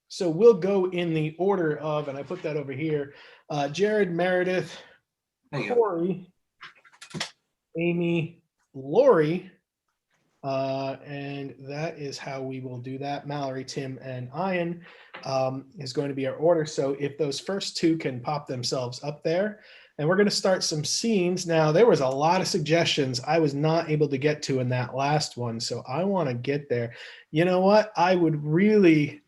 So we'll go in the order of, and I put that over here, Jared, Meredith, Corey, Amy, Lori, and that is how we will do that. Mallory, Tim, and Ian is going to be our order. So if those first two can pop themselves up there, and we're going to start some scenes. Now, there was a lot of suggestions I was not able to get to in that last one, so I want to get there. You know what? I would really,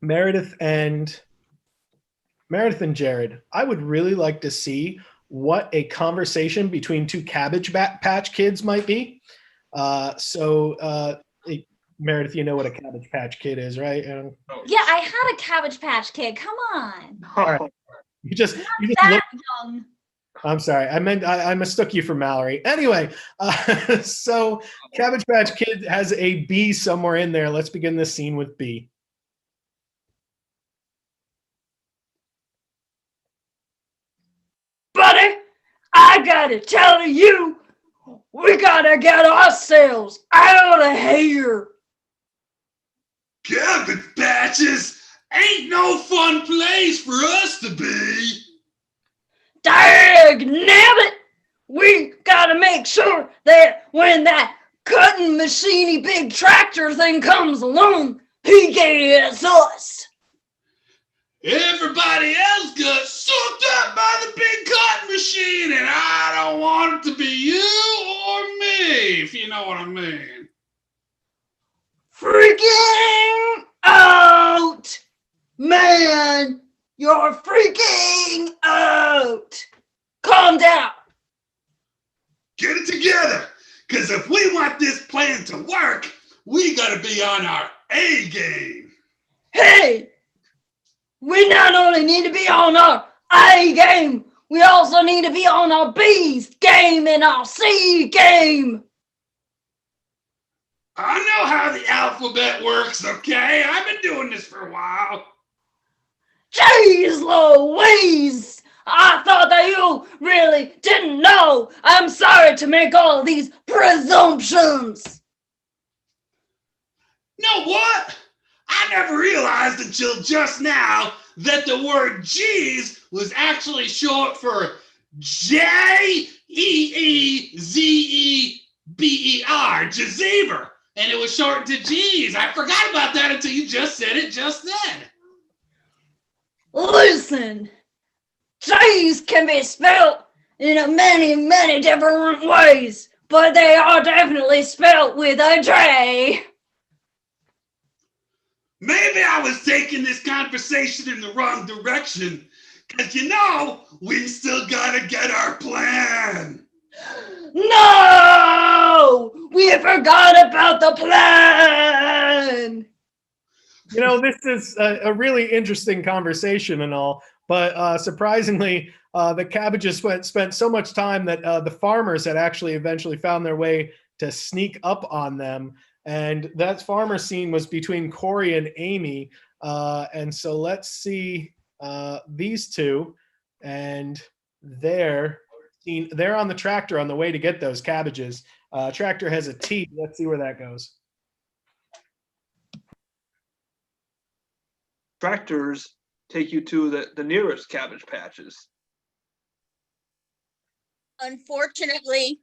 Meredith and Jared, I would really like to see what a conversation between two Cabbage Patch Kids might be. Meredith, you know what a Cabbage Patch Kid is, right? Yeah, I had a Cabbage Patch Kid. Come on. All right. You just that young. I'm sorry. I mistook you for Mallory. Anyway, so Cabbage Patch Kid has a B somewhere in there. Let's begin this scene with B. Buddy, I gotta tell you, we gotta get ourselves out of here. Cabbage Patches ain't no fun place for us to be. Dag nabbit! We gotta make sure that when that cutting machiney big tractor thing comes along, he gets us. Everybody else got sucked up by the big cotton machine, and I don't want it to be you or me, if you know what I mean. Freaking out! Man, you're freaking out! Calm down! Get it together, because if we want this plan to work, we gotta be on our A game. Hey! We not only need to be on our A game, we also need to be on our B's game and our C game. I know how the alphabet works, okay? I've been doing this for a while. Jeez Louise! I thought that you really didn't know. I'm sorry to make all these presumptions. Know what? I never realized until just now that the word Jeez was actually short for Jeezeber, Jazeber, and it was shortened to Jeez. I forgot about that until you just said it just then. Listen, J's can be spelled in many, many different ways, but they are definitely spelled with a J. Maybe I was taking this conversation in the wrong direction, because we still gotta get our plan. No! We forgot about the plan! This is a really interesting conversation and all, but surprisingly, the cabbages spent so much time that the farmers had actually eventually found their way to sneak up on them. And that farmer scene was between Corey and Amy. And so let's see these two. And they're on the tractor on the way to get those cabbages. Tractor has a T. Let's see where that goes. Tractors take you to the nearest cabbage patches. Unfortunately,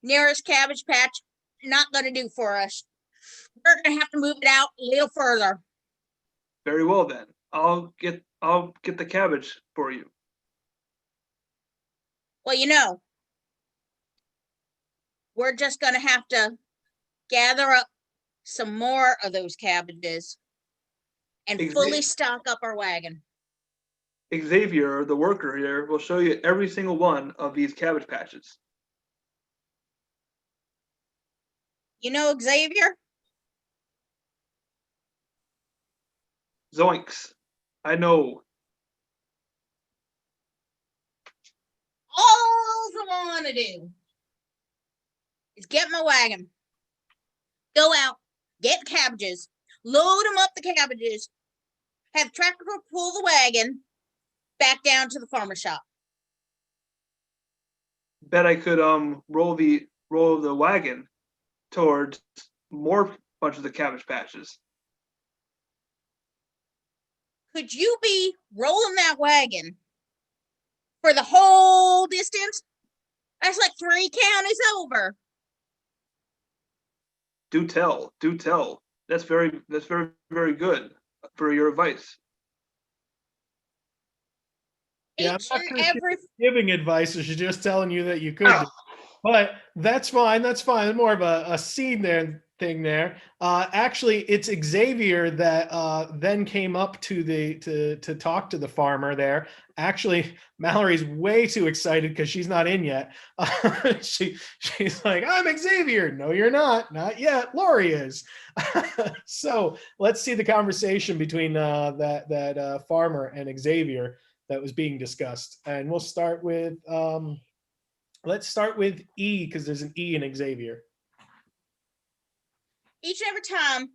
nearest cabbage patch, not going to do for us. We're going to have to move it out a little further. Very well then. I'll get the cabbage for you. Well, we're just going to have to gather up some more of those cabbages and fully stock up our wagon. Xavier, the worker here, will show you every single one of these cabbage patches. Xavier? Zoinks. I know. All I want to do is get my wagon, go out, get cabbages, load them up the cabbages, have tractor pull the wagon back down to the farmer shop. Bet I could roll the wagon towards more bunch of the cabbage patches. Could you be rolling that wagon for the whole distance? That's like 3 counties over. Do tell. That's very, very good for your advice. Yeah, I'm not sure she's giving advice, or she's just telling you that you could. But that's fine. More of a scene thing there. Actually, it's Xavier that then came up to talk to the farmer there. Actually, Mallory's way too excited because she's not in yet. She's like, "I'm Xavier." No, you're not. Not yet. Lori is. So let's see the conversation between that farmer and Xavier that was being discussed, and we'll start with let's start with E, because there's an E in Xavier. Each and every time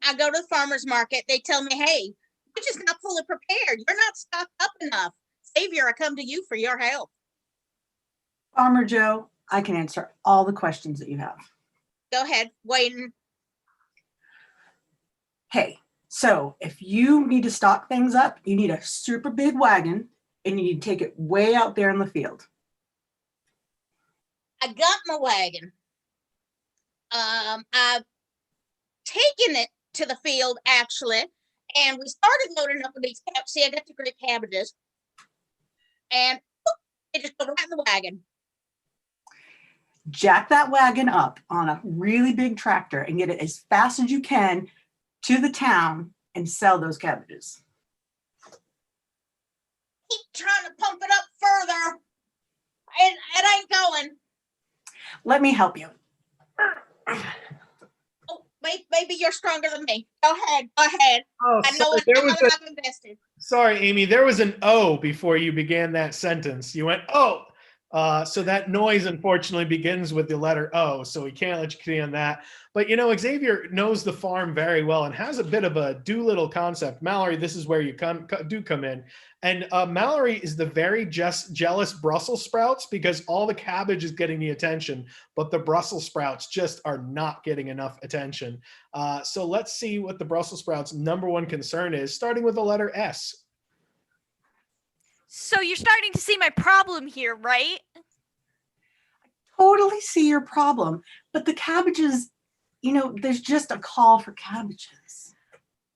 I go to the farmer's market, they tell me, hey, you're just not fully prepared. You're not stocked up enough. Xavier, I come to you for your help. Farmer Joe, I can answer all the questions that you have. Go ahead, waiting. Hey, so if you need to stock things up, you need a super big wagon and you need to take it way out there in the field. I got my wagon. I've taken it to the field actually, and we started loading up with these cabbages. See, I got the great cabbages, and it just goes right in the wagon. Jack that wagon up on a really big tractor and get it as fast as you can to the town and sell those cabbages. Keep trying to pump it up further. It ain't going. Let me help you. Oh, maybe you're stronger than me. Go ahead. Oh, I know I've invested. Sorry, Amy, there was an O before you began that sentence. You went, oh. So that noise, unfortunately, begins with the letter O, so we can't let you continue on that. But, Xavier knows the farm very well and has a bit of a Doolittle concept. Mallory, this is where you come in. And Mallory is the very jealous Brussels sprouts, because all the cabbage is getting the attention, but the Brussels sprouts just are not getting enough attention. So let's see what the Brussels sprouts' number one concern is, starting with the letter S. So you're starting to see my problem here, right? Totally see your problem, but the cabbages, there's just a call for cabbages.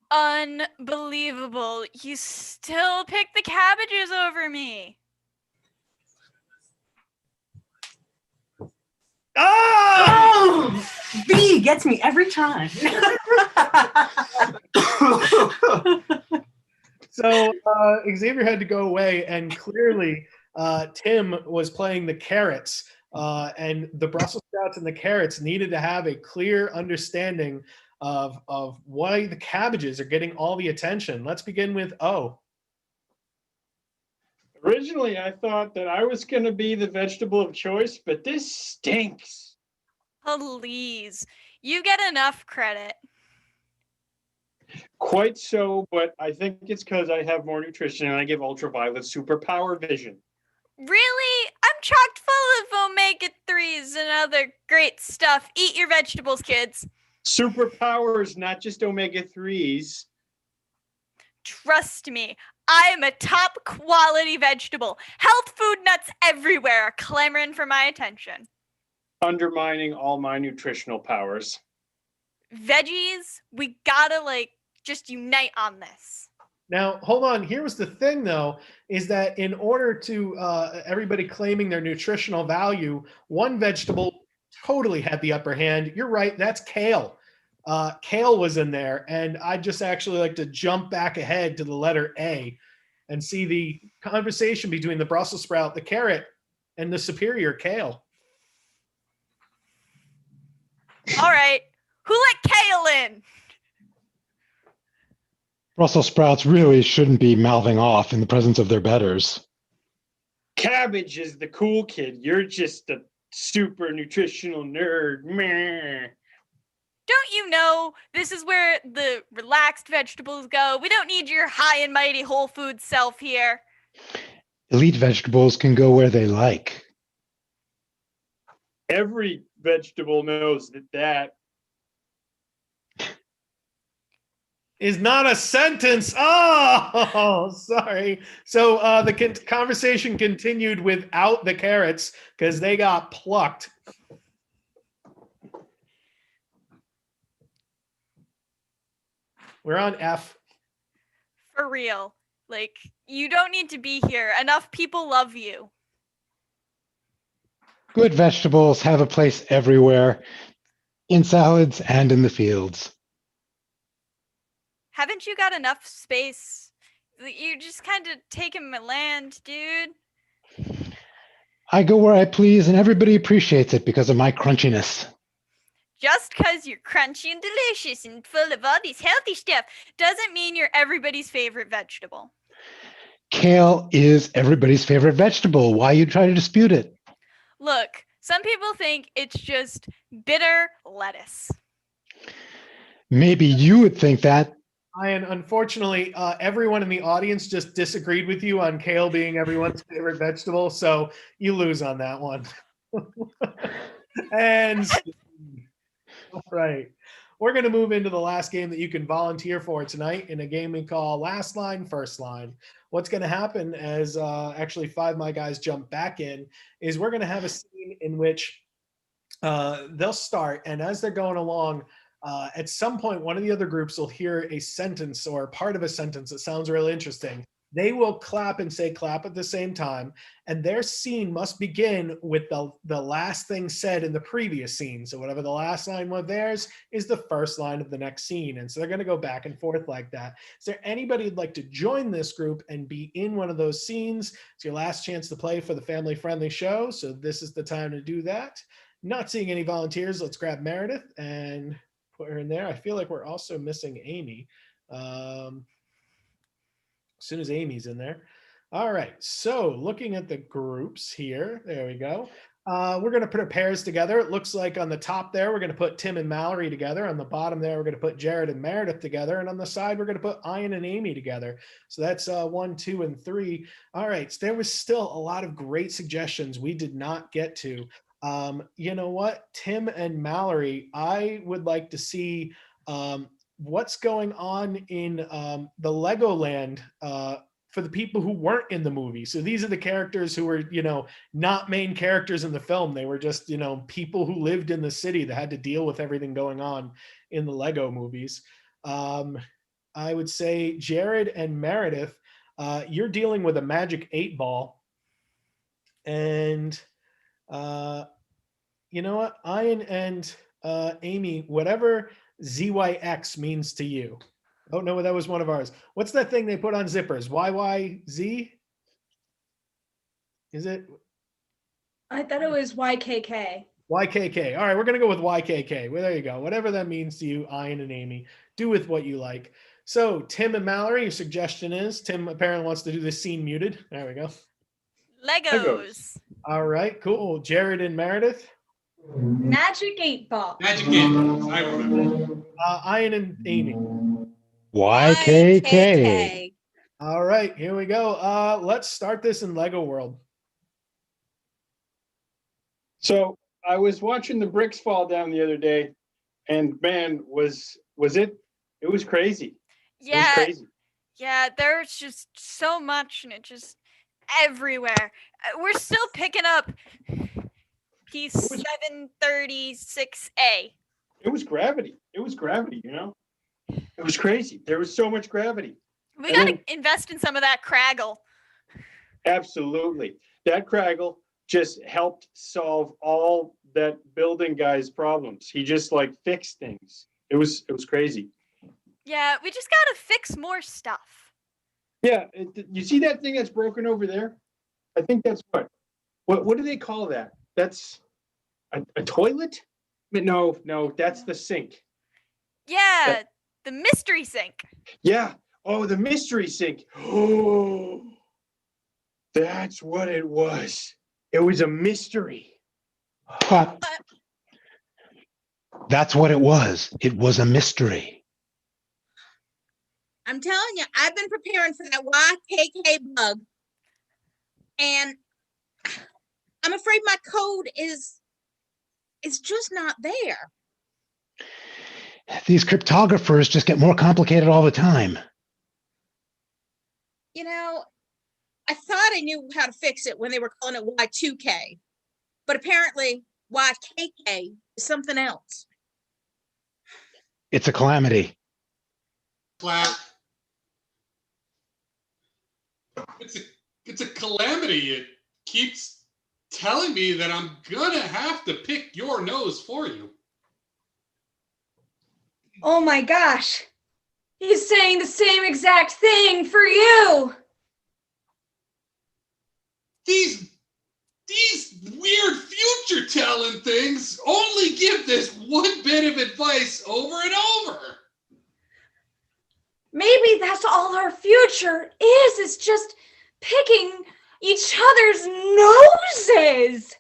Unbelievable. You still pick the cabbages over me. Oh! B gets me every time. So Xavier had to go away, and clearly Tim was playing the carrots, and the Brussels sprouts and the carrots needed to have a clear understanding of why the cabbages are getting all the attention. Let's begin with O. Originally, I thought that I was going to be the vegetable of choice, but this stinks. Please. You get enough credit. Quite so, but I think it's because I have more nutrition and I give ultraviolet superpower vision. Really? I'm chocked full of omega-3s and other great stuff. Eat your vegetables, kids. Superpowers, not just omega-3s. Trust me, I am a top quality vegetable. Health food nuts everywhere are clamoring for my attention. Undermining all my nutritional powers. Veggies, we gotta just unite on this. Now, hold on. Here was the thing, though, is that in order to everybody claiming their nutritional value, one vegetable totally had the upper hand. You're right. That's kale. Kale was in there. And I'd just actually like to jump back ahead to the letter A and see the conversation between the Brussels sprout, the carrot, and the superior kale. All right. Who let kale in? Brussels sprouts really shouldn't be mouthing off in the presence of their betters. Cabbage is the cool kid. You're just a super nutritional nerd. Meh. Don't you know this is where the relaxed vegetables go? We don't need your high and mighty whole food self here. Elite vegetables can go where they like. Every vegetable knows that. Is not a sentence. Oh, sorry. So the conversation continued without the carrots because they got plucked. We're on F. For real. You don't need to be here. Enough people love you. Good vegetables have a place everywhere, in salads and in the fields. Haven't you got enough space? You're just kind of taking my land, dude. I go where I please, and everybody appreciates it because of my crunchiness. Just because you're crunchy and delicious and full of all these healthy stuff doesn't mean you're everybody's favorite vegetable. Kale is everybody's favorite vegetable. Why you try to dispute it? Look, some people think it's just bitter lettuce. Maybe you would think that. And unfortunately, everyone in the audience just disagreed with you on kale being everyone's favorite vegetable, so you lose on that one. And all right, we're going to move into the last game that you can volunteer for tonight in a game we call Last Line, First Line. What's going to happen as actually 5 My Guys jump back in is we're going to have a scene in which they'll start, and as they're going along, at some point, one of the other groups will hear a sentence or part of a sentence that sounds really interesting. They will clap and say clap at the same time, and their scene must begin with the last thing said in the previous scene. So whatever the last line was theirs is the first line of the next scene. And so they're going to go back and forth like that. Is there anybody who'd like to join this group and be in one of those scenes? It's your last chance to play for the family-friendly show, so this is the time to do that. Not seeing any volunteers, let's grab Meredith and put her in there. I feel like we're also missing Amy. As soon as Amy's in there. All right, so looking at the groups here, there we go. We're going to put our pairs together. It looks like on the top there, we're going to put Tim and Mallory together. On the bottom there, we're going to put Jared and Meredith together. And on the side, we're going to put Ian and Amy together. So that's 1, 2, and 3. All right, so there was still a lot of great suggestions we did not get to. You know what, Tim and Mallory, I would like to see what's going on in the Legoland for the people who weren't in the movie. So these are the characters who were, not main characters in the film. They were just, people who lived in the city that had to deal with everything going on in the Lego movies. I would say Jared and Meredith, you're dealing with a magic 8-ball. And you know what? Ian and Amy, whatever ZYX means to you. Oh, no, that was one of ours. What's that thing they put on zippers? YYZ? Is it? I thought it was YKK. YKK. All right, we're going to go with YKK. Well, there you go. Whatever that means to you, Ian and Amy, do with what you like. So, Tim and Mallory, your suggestion is, Tim apparently wants to do this scene muted. There we go. Legos. All right, cool. Jared and Meredith? Magic 8-ball. Magic 8-balls. I remember. Ian and Amy? YKK. All right, here we go. Let's start this in Lego World. So I was watching the bricks fall down the other day, and man, was it crazy. Yeah. It was crazy. Yeah, there's just so much and it just everywhere. We're still picking up piece 736A. It was gravity. It was gravity, It was crazy. There was so much gravity. We got to invest in some of that Craggle. Absolutely. That Craggle just helped solve all that building guy's problems. He just fixed things. It was crazy. Yeah, we just got to fix more stuff. Yeah, you see that thing that's broken over there? I think that's what do they call that? That's a toilet? No, that's the sink. Yeah, the mystery sink. Yeah. Oh, the mystery sink. Oh, that's what it was. It was a mystery. That's what it was. It was a mystery. I'm telling you, I've been preparing for that YKK bug. And I'm afraid my code is just not there. These cryptographers just get more complicated all the time. I thought I knew how to fix it when they were calling it Y2K. But apparently YKK is something else. It's a calamity. Clap. It's a calamity. It keeps telling me that I'm gonna have to pick your nose for you. Oh my gosh. He's saying the same exact thing for you. These weird future telling things only give this one bit of advice over and over. Maybe that's all our future is just picking each other's noses.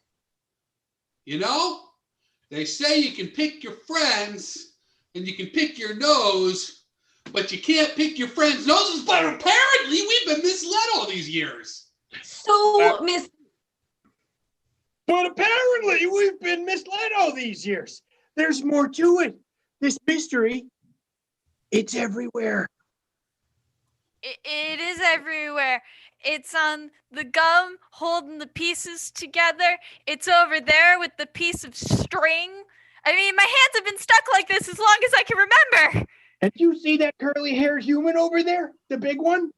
They say you can pick your friends and you can pick your nose, but you can't pick your friends' noses. But apparently we've been misled all these years. But apparently we've been misled all these years. There's more to it. This mystery, it's everywhere. It is everywhere. It's on the gum holding the pieces together. It's over there with the piece of string. I mean, my hands have been stuck like this as long as I can remember. And you see that curly-haired human over there? The big one?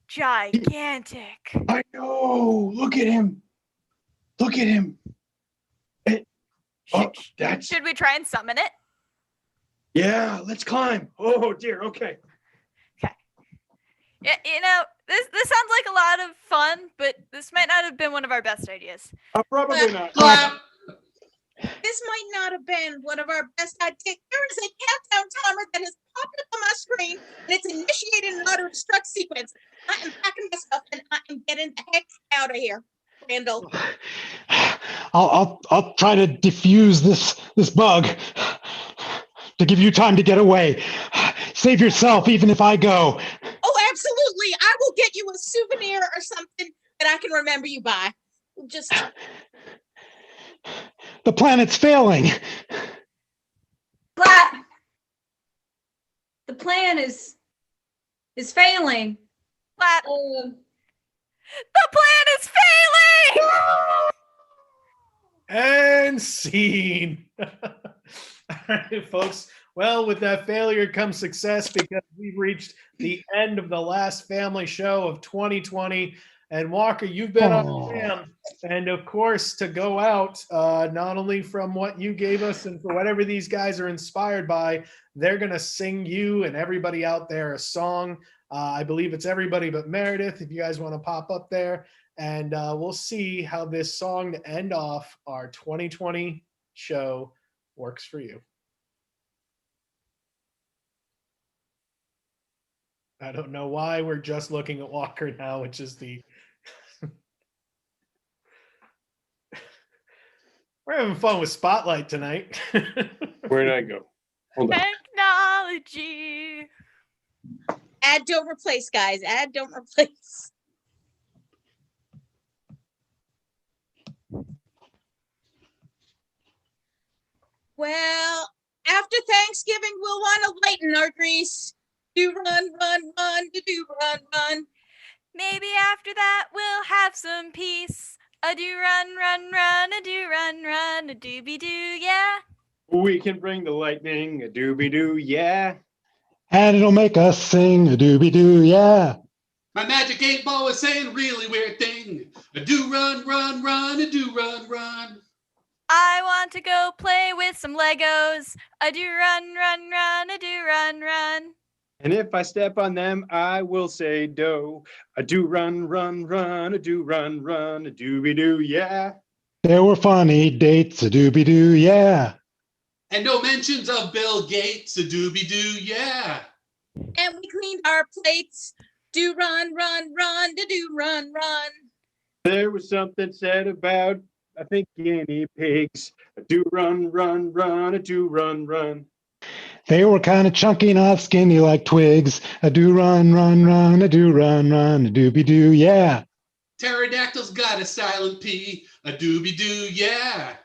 Gigantic. I know. Look at him. Look at him. Should we try and summon it? Yeah, let's climb. Oh, dear. Okay. Yeah, this sounds like a lot of fun, but this might not have been one of our best ideas. Probably not. This might not have been one of our best ideas. There is a countdown timer that has popped up on my screen, and it's initiated an auto-destruct sequence. I am packing my stuff, and I am getting the heck out of here, Randall. I'll try to defuse this bug to give you time to get away. Save yourself, even if I go. Oh, absolutely. I will get you a souvenir or something that I can remember you by. Just... The planet's failing. The plan is failing. Clap. Um, The plan is failing! And scene. All right, folks. Well, with that failure comes success because we've reached the end of the last family show of 2020. And Walker, you've been on Sam. And of course, to go out, not only from what you gave us and for whatever these guys are inspired by, they're going to sing you and everybody out there a song. I believe it's everybody but Meredith, if you guys want to pop up there. And we'll see how this song to end off our 2020 show works for you. I don't know why we're just looking at Walker now, which is the... We're having fun with Spotlight tonight. Where'd I go? Hold on. Technology. Add, don't replace, guys. Add, don't replace. Well, after Thanksgiving, we'll want to lighten our grease. Do run, run, run, do run, run. Maybe after that we'll have some peace. A do run, run, run, a do run, run, a dooby doo, yeah. We can bring the lightning, a doobie doo, yeah. And it'll make us sing a doobie doo, yeah. My magic 8-ball is saying really weird thing. A do run, run, run, a do run, run. I want to go play with some Legos. A do run, run, run, a do run, run. And if I step on them, I will say do. A do run, run, run, a do run, run, a doobie doo, yeah. There were funny dates, a doobie doo, yeah. And no mentions of Bill Gates, a doobie doo, yeah. And we cleaned our plates. Do run, run, run, do run, run. There was something said about, I think, guinea pigs. A do run, run, run, a do run, run. They were kind of chunky, not skinny like twigs. A do run, run, run, a do run, run, a doobie doo, yeah. Pterodactyl's got a silent P, a doobie doo, yeah.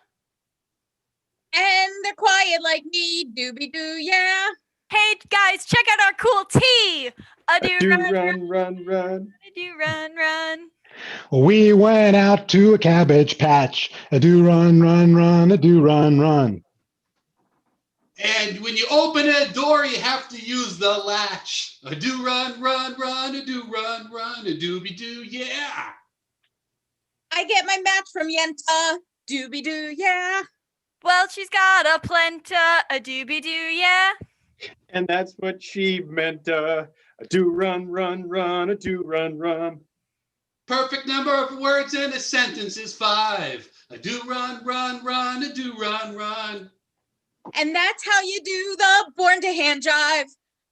And they're quiet like me. Doobie doo, yeah. Hey guys, check out our cool tee. A do Do run, run, run, run. a do run, run. We went out to a cabbage patch. A do run, run, run, a do run, run. And when you open a door, you have to use the latch. A do run, run, run, a do run, run, a doobie doo, yeah. I get my match from Yenta. Doobie doo, yeah. Well, she's got a plenta, a doobie doo, yeah. And that's what she meant, a do run, run, run, a do run, run. Perfect number of words in a sentence is 5. A do run, run, run, a do run, run. And that's how you do the born to hand jive.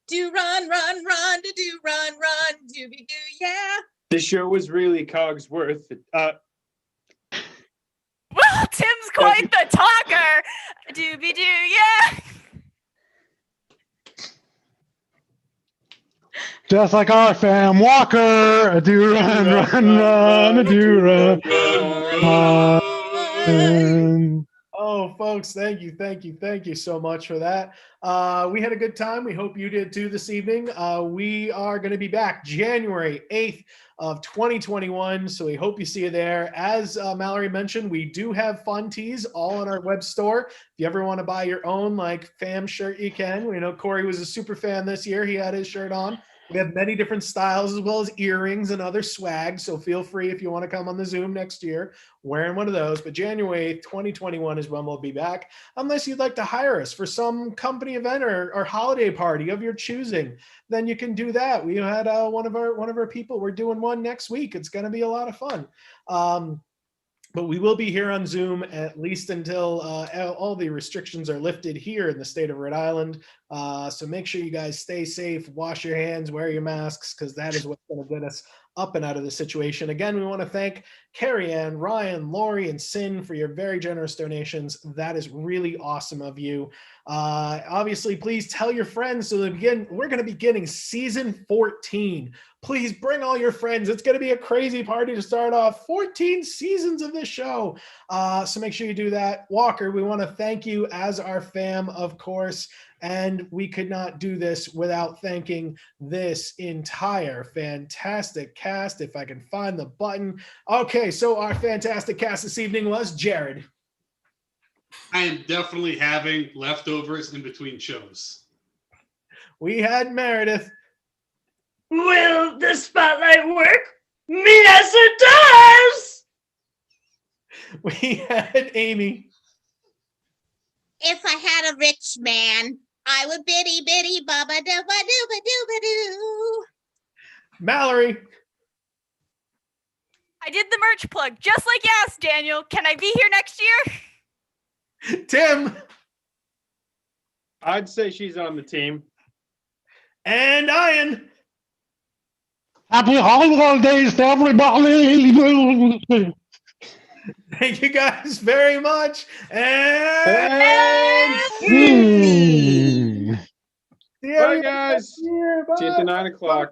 Do run, run, run, do run, run, doobie doo, yeah. This show was really Cogsworth. Well, Tim's quite the talker. A doobie doo, yeah. Just like our fam Walker. A do run, run, run, a do run, run. Oh, folks, thank you so much for that. We had a good time. We hope you did too this evening. We are going to be back January 8th of 2021, so we hope you see you there. As Mallory mentioned, we do have fun tees all on our web store. If you ever want to buy your own like fam shirt, you can. We know Corey was a super fan this year. He had his shirt on. We have many different styles as well as earrings and other swag. So feel free if you want to come on the Zoom next year wearing one of those. But January 8th, 2021 is when we'll be back. Unless you'd like to hire us for some company event or holiday party of your choosing, then you can do that. We had one of our people. We're doing one next week. It's going to be a lot of fun. But we will be here on Zoom at least until all the restrictions are lifted here in the state of Rhode Island. So make sure you guys stay safe, wash your hands, wear your masks, because that is what's going to get us up and out of the situation. Again, we want to thank Carrie Ann, Ryan, Lori, and Sin for your very generous donations. That is really awesome of you. Obviously, please tell your friends. So we're going to be beginning season 14. Please bring all your friends. It's going to be a crazy party to start off 14 seasons of this show. So make sure you do that. Walker, we want to thank you as our fam, of course. And we could not do this without thanking this entire fantastic cast. If I can find the button. Okay, so our fantastic cast this evening was Jared. I am definitely having leftovers in between shows. We had Meredith. Will the spotlight work? Yes, it does! We had Amy. If I had a rich man, I would biddy biddy bubba dubba dooba dooba doo. Mallory. I did the merch plug, just like you asked, Daniel. Can I be here next year? Tim. I'd say she's on the team. And Ian. Happy holidays to everybody. Thank you guys very much. And Bye, guys. See you at 9 o'clock.